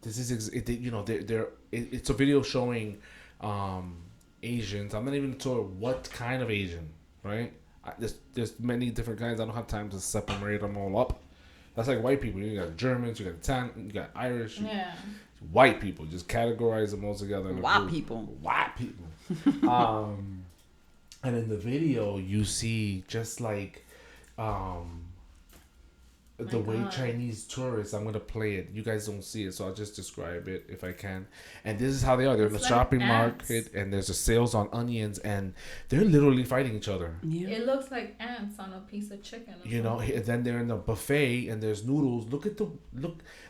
It's a video showing Asians. I'm not even sure what kind of Asian, right? There's many different kinds. I don't have time to separate them all up. That's like white people. You got Germans, you got Italian, you got Irish. Yeah. White people. Just categorize them all together. In a White group. people. White people. And in the video, you see just like the way God. Chinese tourists. I'm gonna play it. You guys don't see it, so I'll just describe it if I can. And this is how they are. They're in the It's like shopping ants. market, and there's a sales on onions, and they're literally fighting each other. Yeah. It looks like ants on a piece of chicken. Or You know, something. and then they're in the buffet, and there's noodles. Look.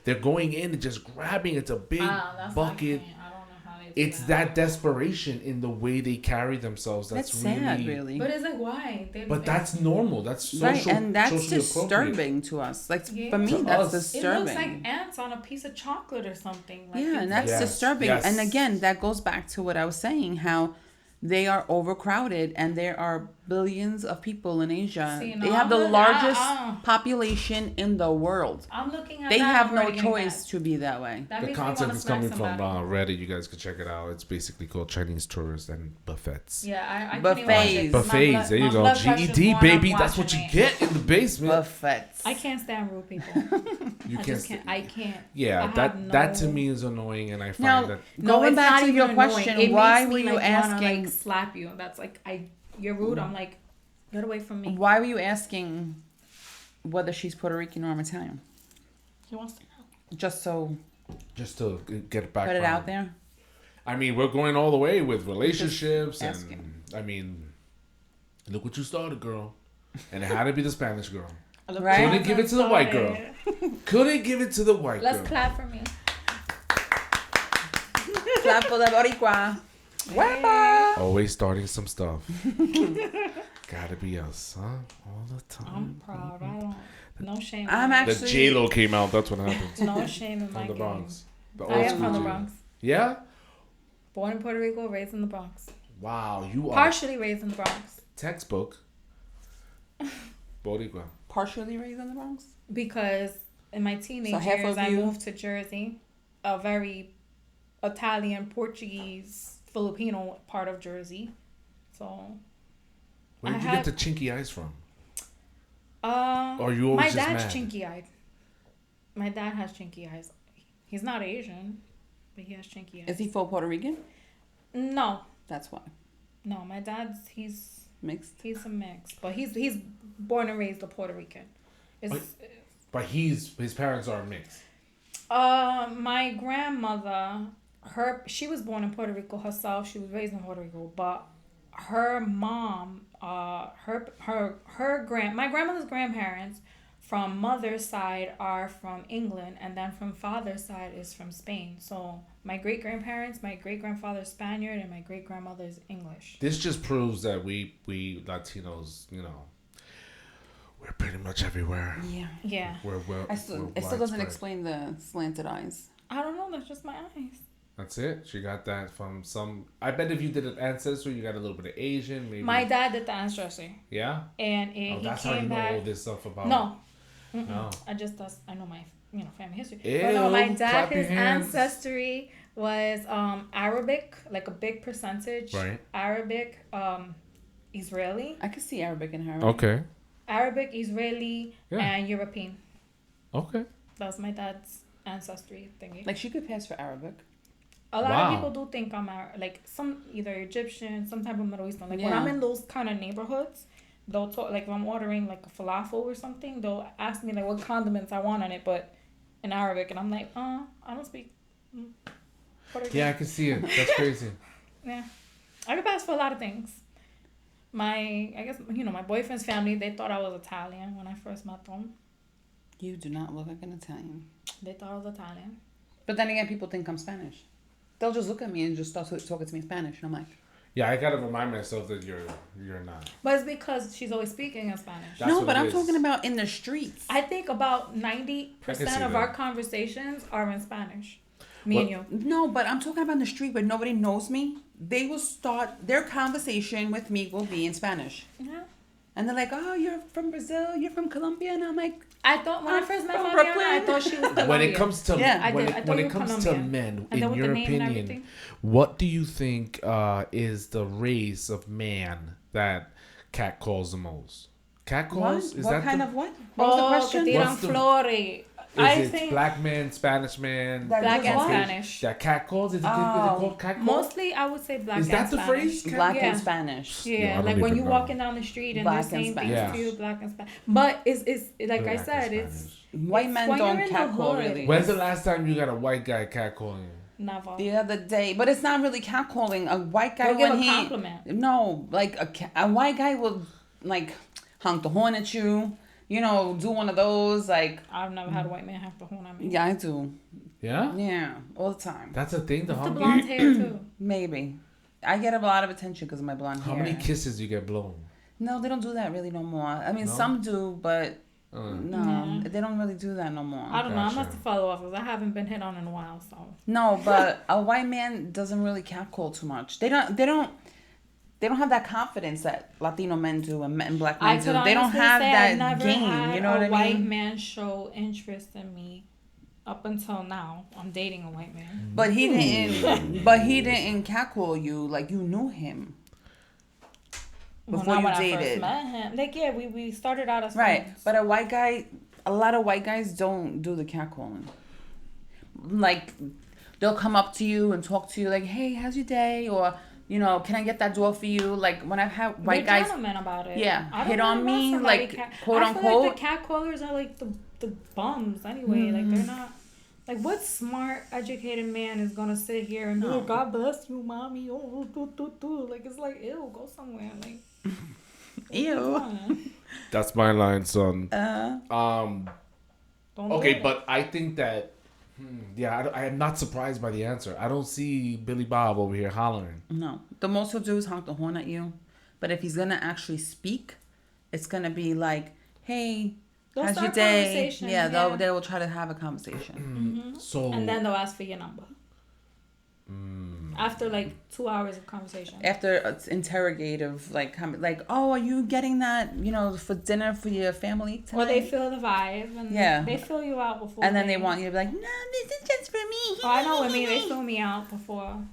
They're going in and just grabbing. It's a big That's bucket. I don't know how they do It's that desperation in the way they carry themselves. That's really sad, really. But it's like, why? But that's normal. That's social, Right, and that's socially appropriate. disturbing to us. Like Yeah. for me, To that's us. It disturbing. looks like ants on a piece of chocolate or something. Like Yeah, and that's Yes, disturbing. yes. And again, that goes back to what I was saying, how they are overcrowded and there are billions of people in Asia. See, They no, have the I'm largest not- population in the world. I'm looking at They that, have I'm no already getting choice mad. to be that way. That The makes me content wanna is smack coming from somebody. Reddit. You guys can check it out. It's basically called Chinese tourists and buffets. Yeah, I Buffets. Can't even watch it. Buffets. My There you my go. blood pressure's GED, going up baby. That's what you watching it. get in the basement. Buffets. I can't stand rude people. You I just can't. I can't. Yeah, I that have that to no- me is annoying, and I find Now, that going it's back not to even your annoying. question, It why makes were me, you like, wanna, asking? like, slap you. That's like you're rude. I'm like, get away from me. Why were you asking whether she's Puerto Rican or Italian? He wants to know. Just so just to get it back. put it out there. I mean, we're going all the way with relationships, and asking. I mean, look what you started, girl, and it had to be the Spanish girl. Right? Couldn't give it to the white girl. Couldn't give it to the white Let's girl. clap for me. Clap for the Boricua. Huepa. Always starting some stuff. Gotta be us, huh? All the time. I'm proud. I don't. No shame. I'm in The actually- J Lo came out. That's what happened. No shame in my From the game. Bronx. The I am school from the J-Lo. Bronx. Yeah. Born in Puerto Rico, raised in the Bronx. Wow, you are Partially raised in the Bronx textbook. Boricua. Partially raised in the Bronx. because in my teenage So half years of I you- moved to Jersey, a very Italian, Portuguese, Filipino part of Jersey. So Where did I you had- get the chinky eyes from? Or you always my just dad's mad? chinky eyed. My dad has chinky eyes. He's not Asian, but he has chinky eyes. Is he full Puerto Rican? No, That's why. no. My dad's he's Mixed. a mix, but he's born and raised a Puerto Rican. It's, But his parents are mixed. my grandmother, she was born in Puerto Rico herself. She was raised in Puerto Rico, but her mom, my grandmother's grandparents from mother's side are from England, and then from father's side is from Spain. So my great grandfather is Spaniard, and my great grandmother is English. This just proves that we Latinos, we're pretty much everywhere. Yeah. Yeah, We're It still doesn't widespread. explain the slanted eyes. I don't know. That's just my eyes. That's it. She got that from some. I bet if you did an ancestry, you got a little bit of Asian, maybe. My dad did the ancestry, Yeah. and Oh, he that's how you came know back. all this stuff about. No. No. I know my family history. Ew, But no, my dad, clap your his hands. ancestry was Arabic, like a big percentage. Right. Arabic, Israeli, I could see Arabic in her. Okay. Arabic, Israeli, Yeah. and European. Okay. That's my dad's ancestry thingy. Like she could pass for Arabic. A lot Wow. of people do think I'm like some either Egyptian, some type of Middle Eastern. Like when Yeah. I'm in those kind of neighborhoods, they'll talk like if I'm ordering like a falafel or something, they'll ask me like what condiments I want on it, but in Arabic, and I'm like, I don't speak. Puerto Rican. Yeah, I can see it. That's crazy. Yeah, I could pass for a lot of things. I guess my boyfriend's family, they thought I was Italian when I first met them. You do not look like an Italian. They thought I was Italian. But then again, people think I'm Spanish. They'll just look at me and just start talking to me in Spanish, and I'm like, Yeah, I gotta remind myself that you're not. But it's because she's always speaking in Spanish. That's no, what but it I'm is. talking about in the streets. I think about I can 90% see of that. our conversations are in Spanish. Me and you. No, but I'm talking about in the street where nobody knows me. They will start their conversation with me will be in Spanish, Yeah. and they're like, "Oh, you're from Brazil. You're from Colombia," and I'm like, I thought when I I'm first met from Fabiana, Brooklyn. I thought she was Colombian. When it comes to Yeah. I when did. I it, thought when you it were comes to Colombian. men, And then in with your the name and opinion, everything. what do you think is the race of man that Cat calls the most? Catcalls? What? Is What that kind the, of what? What was the question? Que tiran What's the- flores. Is I it think black man, Spanish man? That black is and what? Spanish. That catcalls? Is it Oh. called catcalls? Mostly, I would say black Is and that the Spanish. phrase? Black Yeah. and Spanish. Yeah, I Yeah, don't like when even you know. walking down the street and they're Black and saying things Spanish. to you, black and Spanish. But it's like Black I and said, it's Spanish. White It's men when don't you're in the catcall hood. really. When's the last time you got a white guy catcalling you? never. The other day, but it's not really catcalling. A white guy They'll give when a he compliment. no, like a white guy will like honk the horn at you. You know, do one of those like. I've never had a white man have to horn at me. Yeah, I do. Yeah? Yeah, all the time. That's a thing, the It's the honky? blonde hair too. Maybe. I get a lot of attention because of my blonde How hair. many kisses you get blown? No, they don't do that really no more. I mean, No? some do, but no, Yeah. they don't really do that no more. I don't know. I Gotcha. must have followed off because I haven't been hit on in a while. So No, but a white man doesn't really catcall too much. They don't have that confidence that Latino men do and black men I do. could They don't honestly have say I that never game. had You know what a I white mean? man show interest in me up until now. I'm dating a white man. But he didn't. But he didn't catcall you like you knew him. Before not you when I dated. first met him. Like yeah, we started out as Right, friends. but a lot of white guys don't do the catcalling. Like, they'll come up to you and talk to you like, "Hey, how's your day?" Or, you know, "Can I get that door for you?" Like when I've had white They're guys, gentlemen about it. yeah, I don't hit on really want me, somebody like, quote I feel unquote. like the catcallers are like the bums anyway. Like they're not. Like what smart, educated man is gonna sit here and be like, "God bless you, mommy." Oh, like it's like, ew, go somewhere. Like, ew. That's my line, son. Don't do Okay, it. but I think that, I am not surprised by the answer. I don't see Billy Bob over here hollering. No, the most he'll do is honk the horn at you. But if he's gonna actually speak, it's gonna be like, "Hey, They'll how's your start day?" conversations, Yeah, yeah. they will try to have a conversation. So, And then they'll ask for your number. After like 2 hours of conversation. After it's interrogative, like, "Oh, are you getting that? You know, for dinner for your family tonight?" Or they feel the vibe and Yeah. they fill you out before. And then they want you to be like, "No, this is just for me." Oh, I know with me, they fill me out before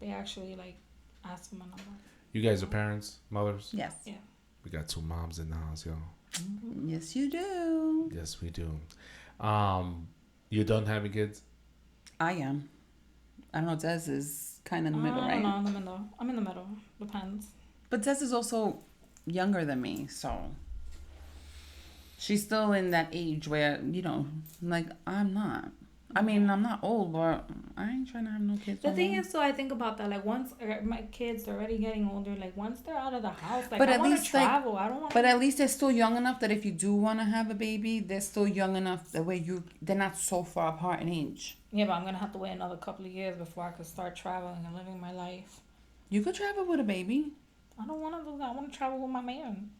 they actually like ask for my number. you guys are parents, mothers? Yes. Yeah. We got two moms in the house, y'all. Yes, you do. Yes, we do. You done having kids? I am. I don't know. Des is kind of in the middle, I right? don't know, in the middle. I'm in the middle. Depends. But Des is also younger than me, so she's still in that age where, you know, like, I'm not. I mean, I'm not old, but I ain't trying to have no kids. The no thing more. is, so I think about that. Like once my kids are already getting older, like once they're out of the house, like But I at want to least, like- travel. I don't want. But at least they're still young enough that if you do want to have a baby, they're still young enough that way they're not so far apart in age. Yeah, but I'm gonna have to wait another couple of years before I can start traveling and living my life. You could travel with a baby. I don't want to do that. I want to travel with my man.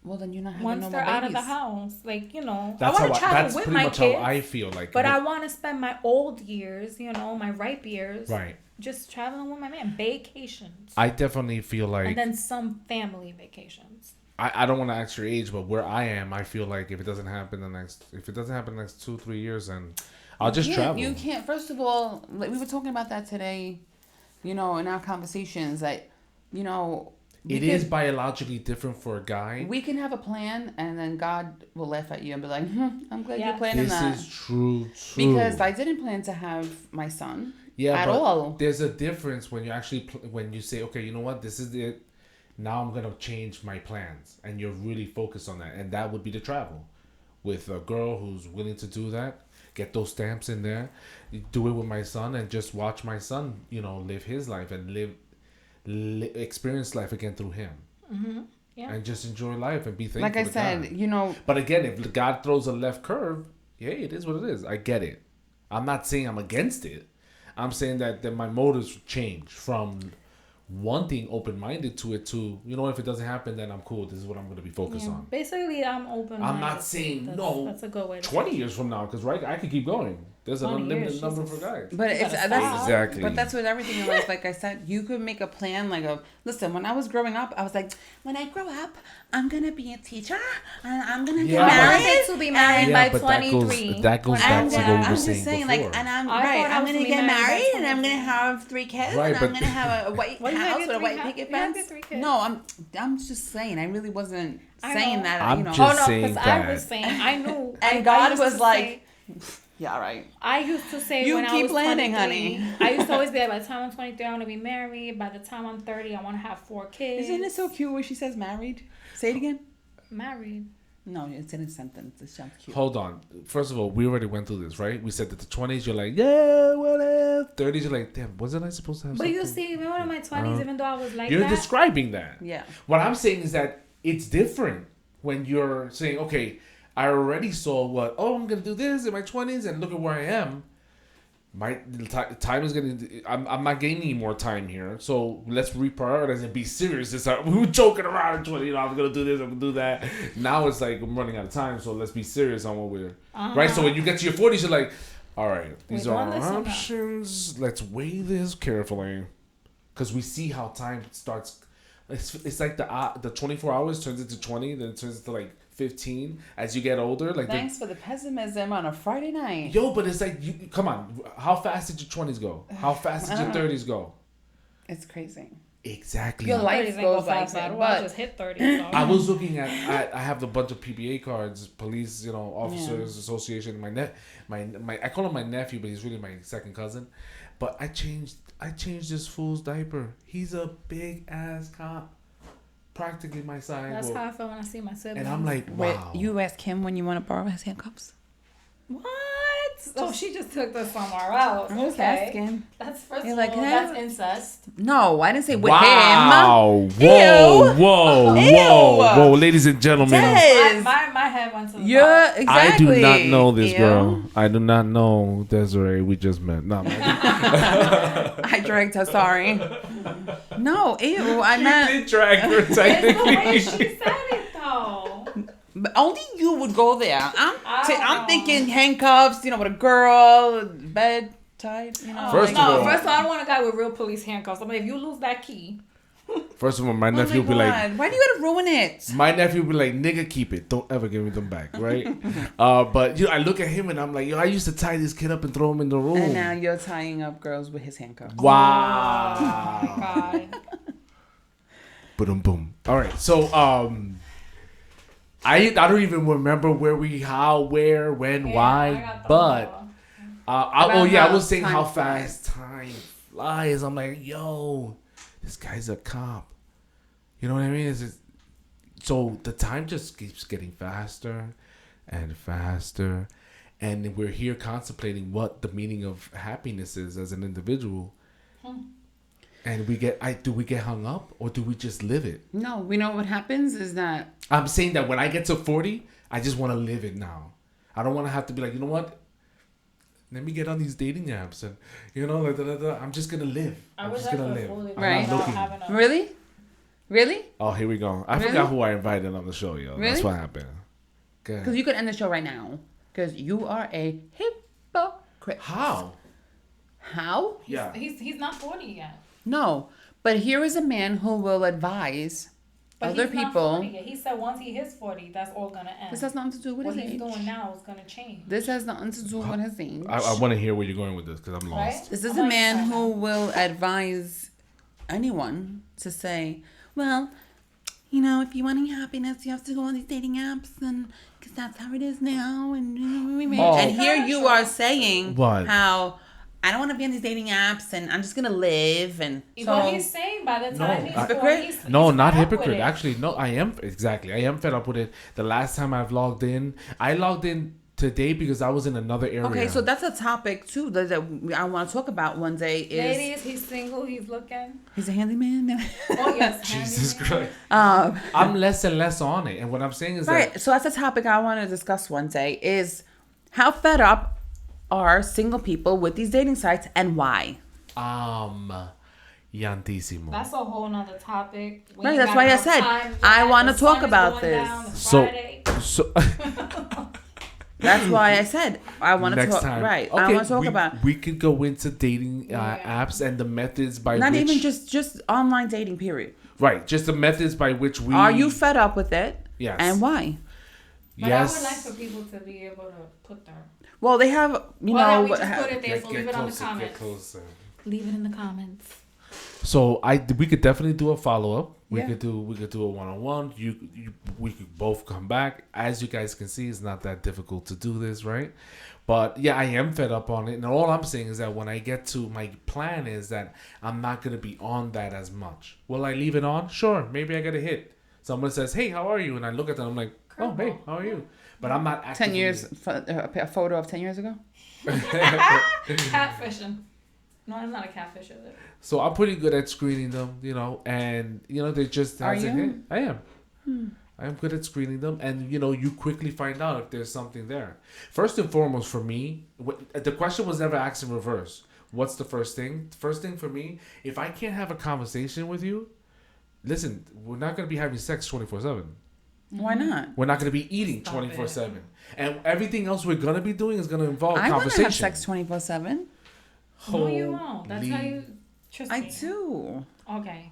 Well, then you're not having Once no they're more out of the babies. house, like you know, That's I want to travel that's with pretty my much kids. how I feel like. But I want to spend my old years, you know, my ripe years, right. just traveling with my man, vacations, I definitely feel like and then some family vacations. I don't want to ask your age, but where I am, I feel like if it doesn't happen the next 2-3 years, then I'll just travel. You can't. First of all, like, we were talking about that today, you know, in our conversations that, you know, It is biologically different for a guy. we can have a plan, and then God will laugh at you and be like, "I'm glad you're Yes. planning This that." is true. Because I didn't plan to have my son at but all. there's a difference when you actually when you say, okay, you know what, this is it. Now I'm gonna change my plans, and you're really focused on that, and that would be the travel, with a girl who's willing to do that. Get those stamps in there. Do it with my son, and just watch my son, you know, live his life and experience life again through him. Mm-hmm. Yeah. And just enjoy life and be thankful. Like I to said, God. you know, But again, if God throws a left curve, hey, it is what it is. I get it. I'm not saying I'm against it. I'm saying that my motives change from wanting open-minded to it to, you know, if it doesn't happen, then I'm cool. This is what I'm going to be focused on. Basically, I'm open. I'm not saying no. That's a good way. 20 years from now, because right, I could keep going. There's an 20 unlimited years, number Jesus. for guys. but it's gotta that's Exactly. But that's with everything in life. Like I said, you could make a plan. Listen, when I was growing up, I was like, when I grow up, I'm gonna be a teacher and I'm gonna get Yeah, married. I wanted to be married Yeah, by but 23. that goes back And to what we I'm were just saying saying, before. like, and I'm I right. thought I I'm was gonna gonna get be married by married, and I'm 23. gonna have 3 kids, Right, and I'm but- gonna have a white What are you had house your with a three white ha- picket you had fence. your 3 kids. No, I'm just saying. I really wasn't I saying know. that. I'm you know. just Oh no, saying because I that. was saying I knew. And I God used was to like, say- yeah, right. I used to say You when I keep was planning, 23, honey. I used to always be like, by the time I'm 23, I want to be married. By the time I'm 30, I want to have 4 kids. Isn't it so cute where she says married? Say it again. Married. No, it's in a sentence. It sounds cute. Hold on. First of all, we already went through this, right? We said that the 20s, you're like, yeah, whatever. 30s, you're like, damn, wasn't I supposed to have But something? you see, even in my 20s, even though I was like You're that. describing that. Yeah. What I'm saying is that it's different when you're saying, okay, I already saw I'm going to do this in my 20s and look at where I am. My time is I'm not gaining more time here. So let's reprioritize and be serious. We were joking around in 20, I'm going to do this, I'm going to do that. Now it's like I'm running out of time. So let's be serious on what we're, right? So when you get to your 40s, you're like, all right, these are our options. Let's weigh this carefully. Because we see how time starts. It's like the 24 hours turns into 20, then it turns into like 15 as you get older. Like Thanks for the pessimism on a Friday night. Yo, but it's like, come on. How fast did your 20s go? How fast did your 30s go? It's crazy. Exactly. Your life goes like that. I just hit 30. So. I was looking at, I have a bunch of PBA cards, police, officers association. I call him my nephew, but he's really my second cousin. But I changed this fool's diaper. He's a big ass cop. Practically my size. That's how I feel when I see my siblings. And I'm like, wow. Wait, you ask him when you want to borrow his handcuffs? What? Oh, she just took this somewhere else. I'm just asking. That's first You're of like, all, can I that's have- incest. No, I didn't say with Wow. him. Whoa, Ew. whoa, Ew. whoa, ladies and gentlemen. Yes. My head went to the Yeah, top. exactly. I do not know this Ew. girl. I do not know Desiree. We just met. No, I dragged her, sorry. No, ew. I'm not. did drag her It's the way technically. she said it, though. But only you would go there. I'm Oh. thinking handcuffs, with a girl, bed tied, First of No, all- first of all, I don't want a guy with real police handcuffs. I mean, if you lose that key. First of all, my Oh my nephew will be like, God, why do you gotta ruin it? my nephew will be like, nigga, keep it. Don't ever give me them back, right? But I look at him and I'm like, I used to tie this kid up and throw him in the room. And now you're tying up girls with his handcuffs. Wow. Oh, my God. Boom, boom. All right, so I don't even remember where, when, Yeah, I why, got the but whole- I was saying time how flies. fast time flies. I'm like, yo, this guy's a cop. You know what I mean? So the time just keeps getting faster and faster, and we're here contemplating what the meaning of happiness is as an individual. And do we get hung up or do we just live it? No, we know what happens is that I'm saying that when I get to 40, I just want to live it now. I don't want to have to be like, you know what? Let me get on these dating apps and, I'm just going to live. I'm just going to live. I'm Right. not looking. Really? Oh, here we go. I forgot who I invited on the show, yo. Really? That's what happened. Good. Because you could end the show right now. Because you are a hypocrite. How? How? Yeah. He's not 40 yet. No. But here is a man who will advise But other he's not people. 40 yet. He said once he hits 40, that's all going to end. This has nothing to do with what his he's age. doing now is going to change. This has nothing to do with his age. I want to hear where you're going with this because I'm lost. Right? This is I'm a like man that. who will advise anyone to say, well, if you want happiness, you have to go on these dating apps, and because that's how it is now. And here you are saying What? how I don't want to be on these dating apps, and I'm just gonna live. And But he's saying by the time he's 40, Hypocrite? he's No, not fed up with hypocrite. it. Actually, no, I am fed up with it. The last time I logged in today because I was in another area. okay, so that's a topic too that I want to talk about one day. Is Ladies, he's single, he's looking. he's a handyman? Oh, yes. Jesus handyman. Christ. I'm less and less on it. And what I'm saying is Right. that So that's a topic I want to discuss one day is how fed up are single people with these dating sites and why? Yantissimo. That's a whole nother topic. When Right, you that's got why I enough said time, I the wanna sun talk is about going this. down, it's So- Friday. So That's why I said I want to next talk. time, Right. Okay, I want to talk about we could go into dating Yeah. apps and the methods by not which even just online dating. Period. right, just the methods by which we Are you fed up with it? Yes. And why? But yes. I would like for people to be able to put their... Well, they have we just put it there, so leave it on the Get comments. closer. Leave it in the comments. So we could definitely do a follow up. We Yeah. could do a 1-on-1. We could both come back. As you guys can see, it's not that difficult to do this, right? But yeah, I am fed up on it. And all I'm saying is that when I get to my plan is that I'm not gonna be on that as much. Will I leave it on? Sure. Maybe I get a hit. Someone says, "Hey, how are you?" And I look at them. I'm like, "Oh, hey, how are you?" But I'm not actively... 10 years, a photo of 10 years ago? Catfishing. No, I'm not a catfisher. So I'm pretty good at screening them, you know, and you know they just. Are you? I am. I'm good at screening them, and you know you quickly find out if there's something there. First and foremost, for me, the question was never asked in reverse. What's the first thing? The first thing for me, if I can't have a conversation with you, listen, we're not gonna be having sex 24/7. Why not? We're not gonna be eating 24/7, and everything else we're gonna be doing is gonna involve conversation. I want to have sex 24/7. No, you won't. That's how you. Trust I me. do. Okay.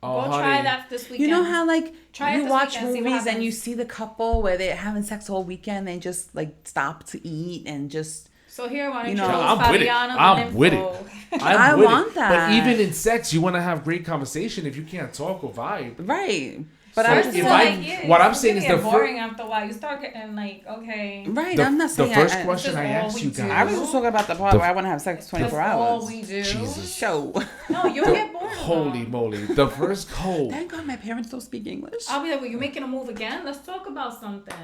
Oh, Go honey. try that this weekend. You know how like Try it you this watch weekend, see what movies and happens. you see the couple where they're having sex all weekend, they just like stop to eat and just. So here, why don't You you know, show I'm with it. Fabiana the I'm with info? it. I with want it. that. But even in sex, you want to have great conversation. If you can't talk or vibe, Right. But So I'm if just I- like, what I'm saying is the the fir- boring after a while. You start getting like, okay. right. the, I'm not saying the first I, question I This is all asked we you do. I guys. was just talking about the part The- where I want to have sex 24 That's hours. all we do. Jesus. Show. No, you'll get bored. of Holy them. moly! The first cold. Thank God my parents don't speak English. I'll be like, well, you making a move again? Let's talk about something.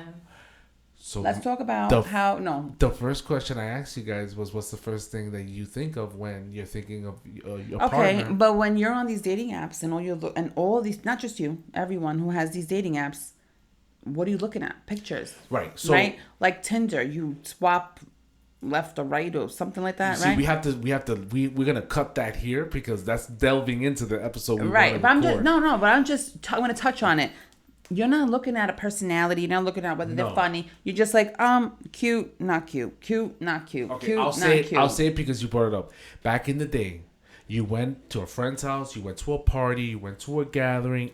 So Let's talk about the- how. No. the first question I asked you guys was, "What's the first thing that you think of when you're thinking of your Okay, partner?" but when you're on these dating apps and all these, not just you, everyone who has these dating apps, what are you looking at? Pictures, Right. So right? Like Tinder, you swap left or right or something like that, see, right? we're gonna cut that here because that's delving into the episode. We Right, wanna but I'm just record. but I'm just I want to touch on it. You're not looking at a personality. You're not looking at whether No. they're funny. You're just like, cute, not cute, cute, not cute, Okay, cute, I'll not say it. cute. I'll say it because you brought it up. Back in the day, you went to a friend's house, you went to a party, you went to a gathering,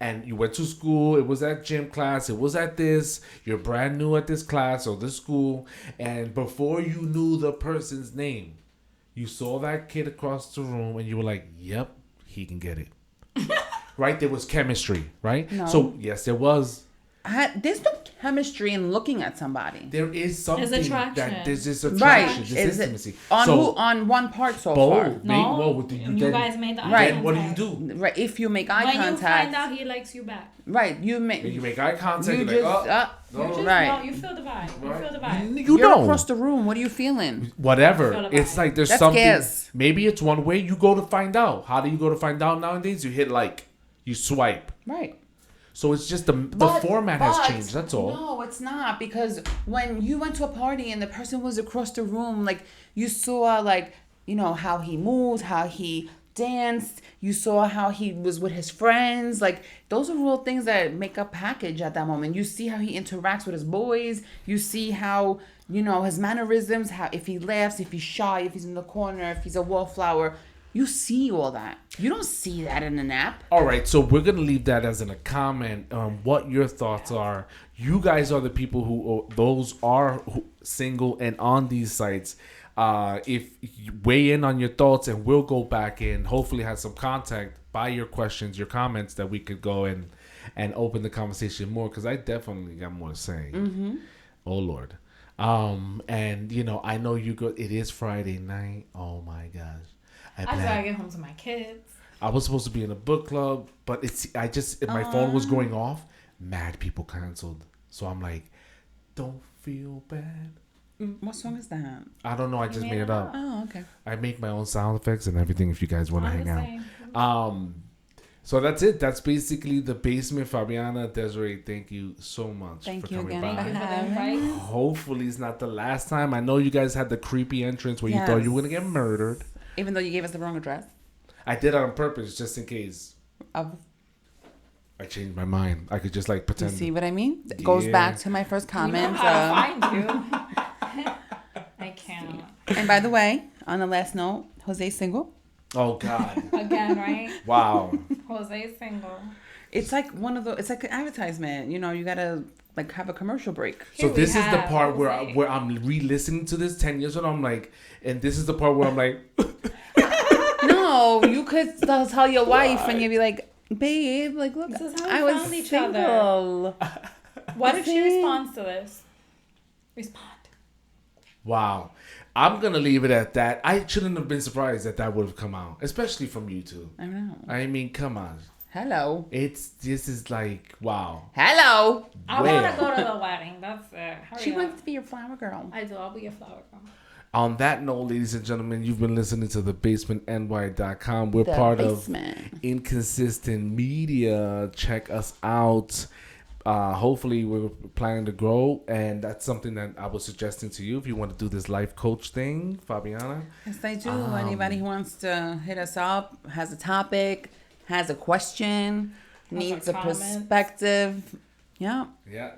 and you went to school. It was at gym class. It was at this. You're brand new at this class or this school, and before you knew the person's name, you saw that kid across the room, and you were like, "Yep, he can get it." Right? There was chemistry, right? No. So yes, there was. There's no chemistry in looking at somebody. There is something attraction. that there's this Right. attraction, this Is it intimacy. on so, who? On one part so both. far. No, you you guys made the eye Right. Then what do you contact. do? Right. If you make eye When you contact. find out he likes you back. Right. You make. You make eye contact. You You're just. like, You no, just Right. know, you feel the vibe. You feel the vibe. you You're don't. across the room. What are you feeling? Whatever. Feel the It's vibe. like there's That's something. gas. Maybe it's one way. You go to find out. How do you go to find out nowadays? You hit like. You swipe. Right. So it's just the format has changed. That's all. No, it's not, because when you went to a party and the person was across the room, like you saw, like, you know, how he moved, how he danced, you saw how he was with his friends. Like, those are real things that make a package at that moment. You see how he interacts with his boys. You see how, you know, his mannerisms, how if he laughs, if he's shy, if he's in the corner, if he's a wallflower. You see all that. You don't see that in an app. All right, so we're gonna leave that as in a comment on what your thoughts are. You guys are the people who those are single and on these sites. If you weigh in on your thoughts, and we'll go back in. Hopefully, have some contact by your questions, your comments, that we could go and open the conversation more. Because I definitely got more to say. Mm-hmm. Oh Lord, and you know, I know you go. It is Friday night. Oh my gosh. I gotta get home to my kids. I was supposed to be in a book club, but my phone was going off. Mad people canceled. So I'm like, don't feel bad. What song is that? I don't know. I just made it up. Oh, okay. I make my own sound effects and everything if you guys want to I'm hang the out. same. So that's it. That's basically the basement. Fabiana, Desiree, thank you so much Thank for you coming again by. for For the having invite. Hopefully it's not the last time. I know you guys had the creepy entrance where you thought you were going to get murdered. Even though you gave us the wrong address. I did it on purpose just in case. Of, I changed my mind. I could just like you pretend. see what I mean? It goes Yeah. back to my first You know comment. how to find you. I can't. And by the way, on the last note, Jose's single. Oh God. Again, right? Wow. Jose's single. It's like it's like an advertisement. You know, you gotta like have a commercial break. So Here we this is the have part Jose. where I'm re-listening to this 10 years ago. I'm like, and this is the part where I'm like, No, No, you could tell your wife and you'd be like, babe, like, look, This is how we I was found each single. What if she responds to this? Respond. Wow. I'm going to leave it at that. I shouldn't have been surprised that would have come out, especially from you two. I know. I mean, come on. Hello. This is like, wow. Hello. I want to go to the wedding. That's it. Hurry She up. wants to be your flower girl. I do. I'll be a flower girl. On that note, ladies and gentlemen, you've been listening to thebasementny.com. We're The part basement. of Inconsistent Media. Check us out. Hopefully, we're planning to grow, and that's something that I was suggesting to you if you want to do this life coach thing, Fabiana. Yes, I do. Anybody who wants to hit us up, has a topic, has a question, needs a comment. perspective. Yeah. Yeah,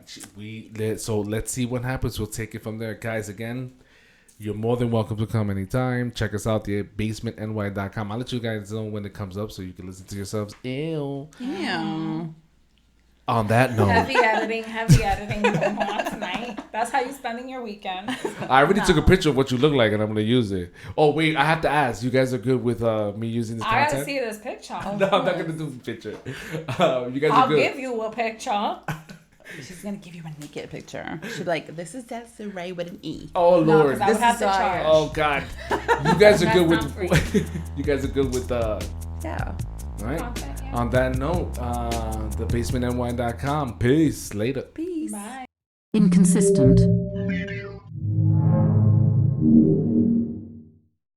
so let's see what happens. We'll take it from there, guys. Again, you're more than welcome to come anytime. Check us out, thebasementny.com. I'll let you guys know when it comes up so you can listen to yourselves. Ew. Yeah. On that note, Heavy editing going on tonight. That's how you spending your weekend. I already took a picture of what you look like, and I'm going to use it. Oh, wait, I have to ask. You guys are good with me using this I content? gotta see this picture. No, I'm not going to do the picture. You guys are I'll good. give you a picture. She's going to give you a naked picture. She'll be like, this is Desiree with an E. Oh, No, Lord. because I would have to This is charge. Oh, God. You guys are good That's with... you guys are good with... Yeah. All right. Content, yeah. On that note, thebasementny.com. Peace. Later. Peace. Bye. Inconsistent.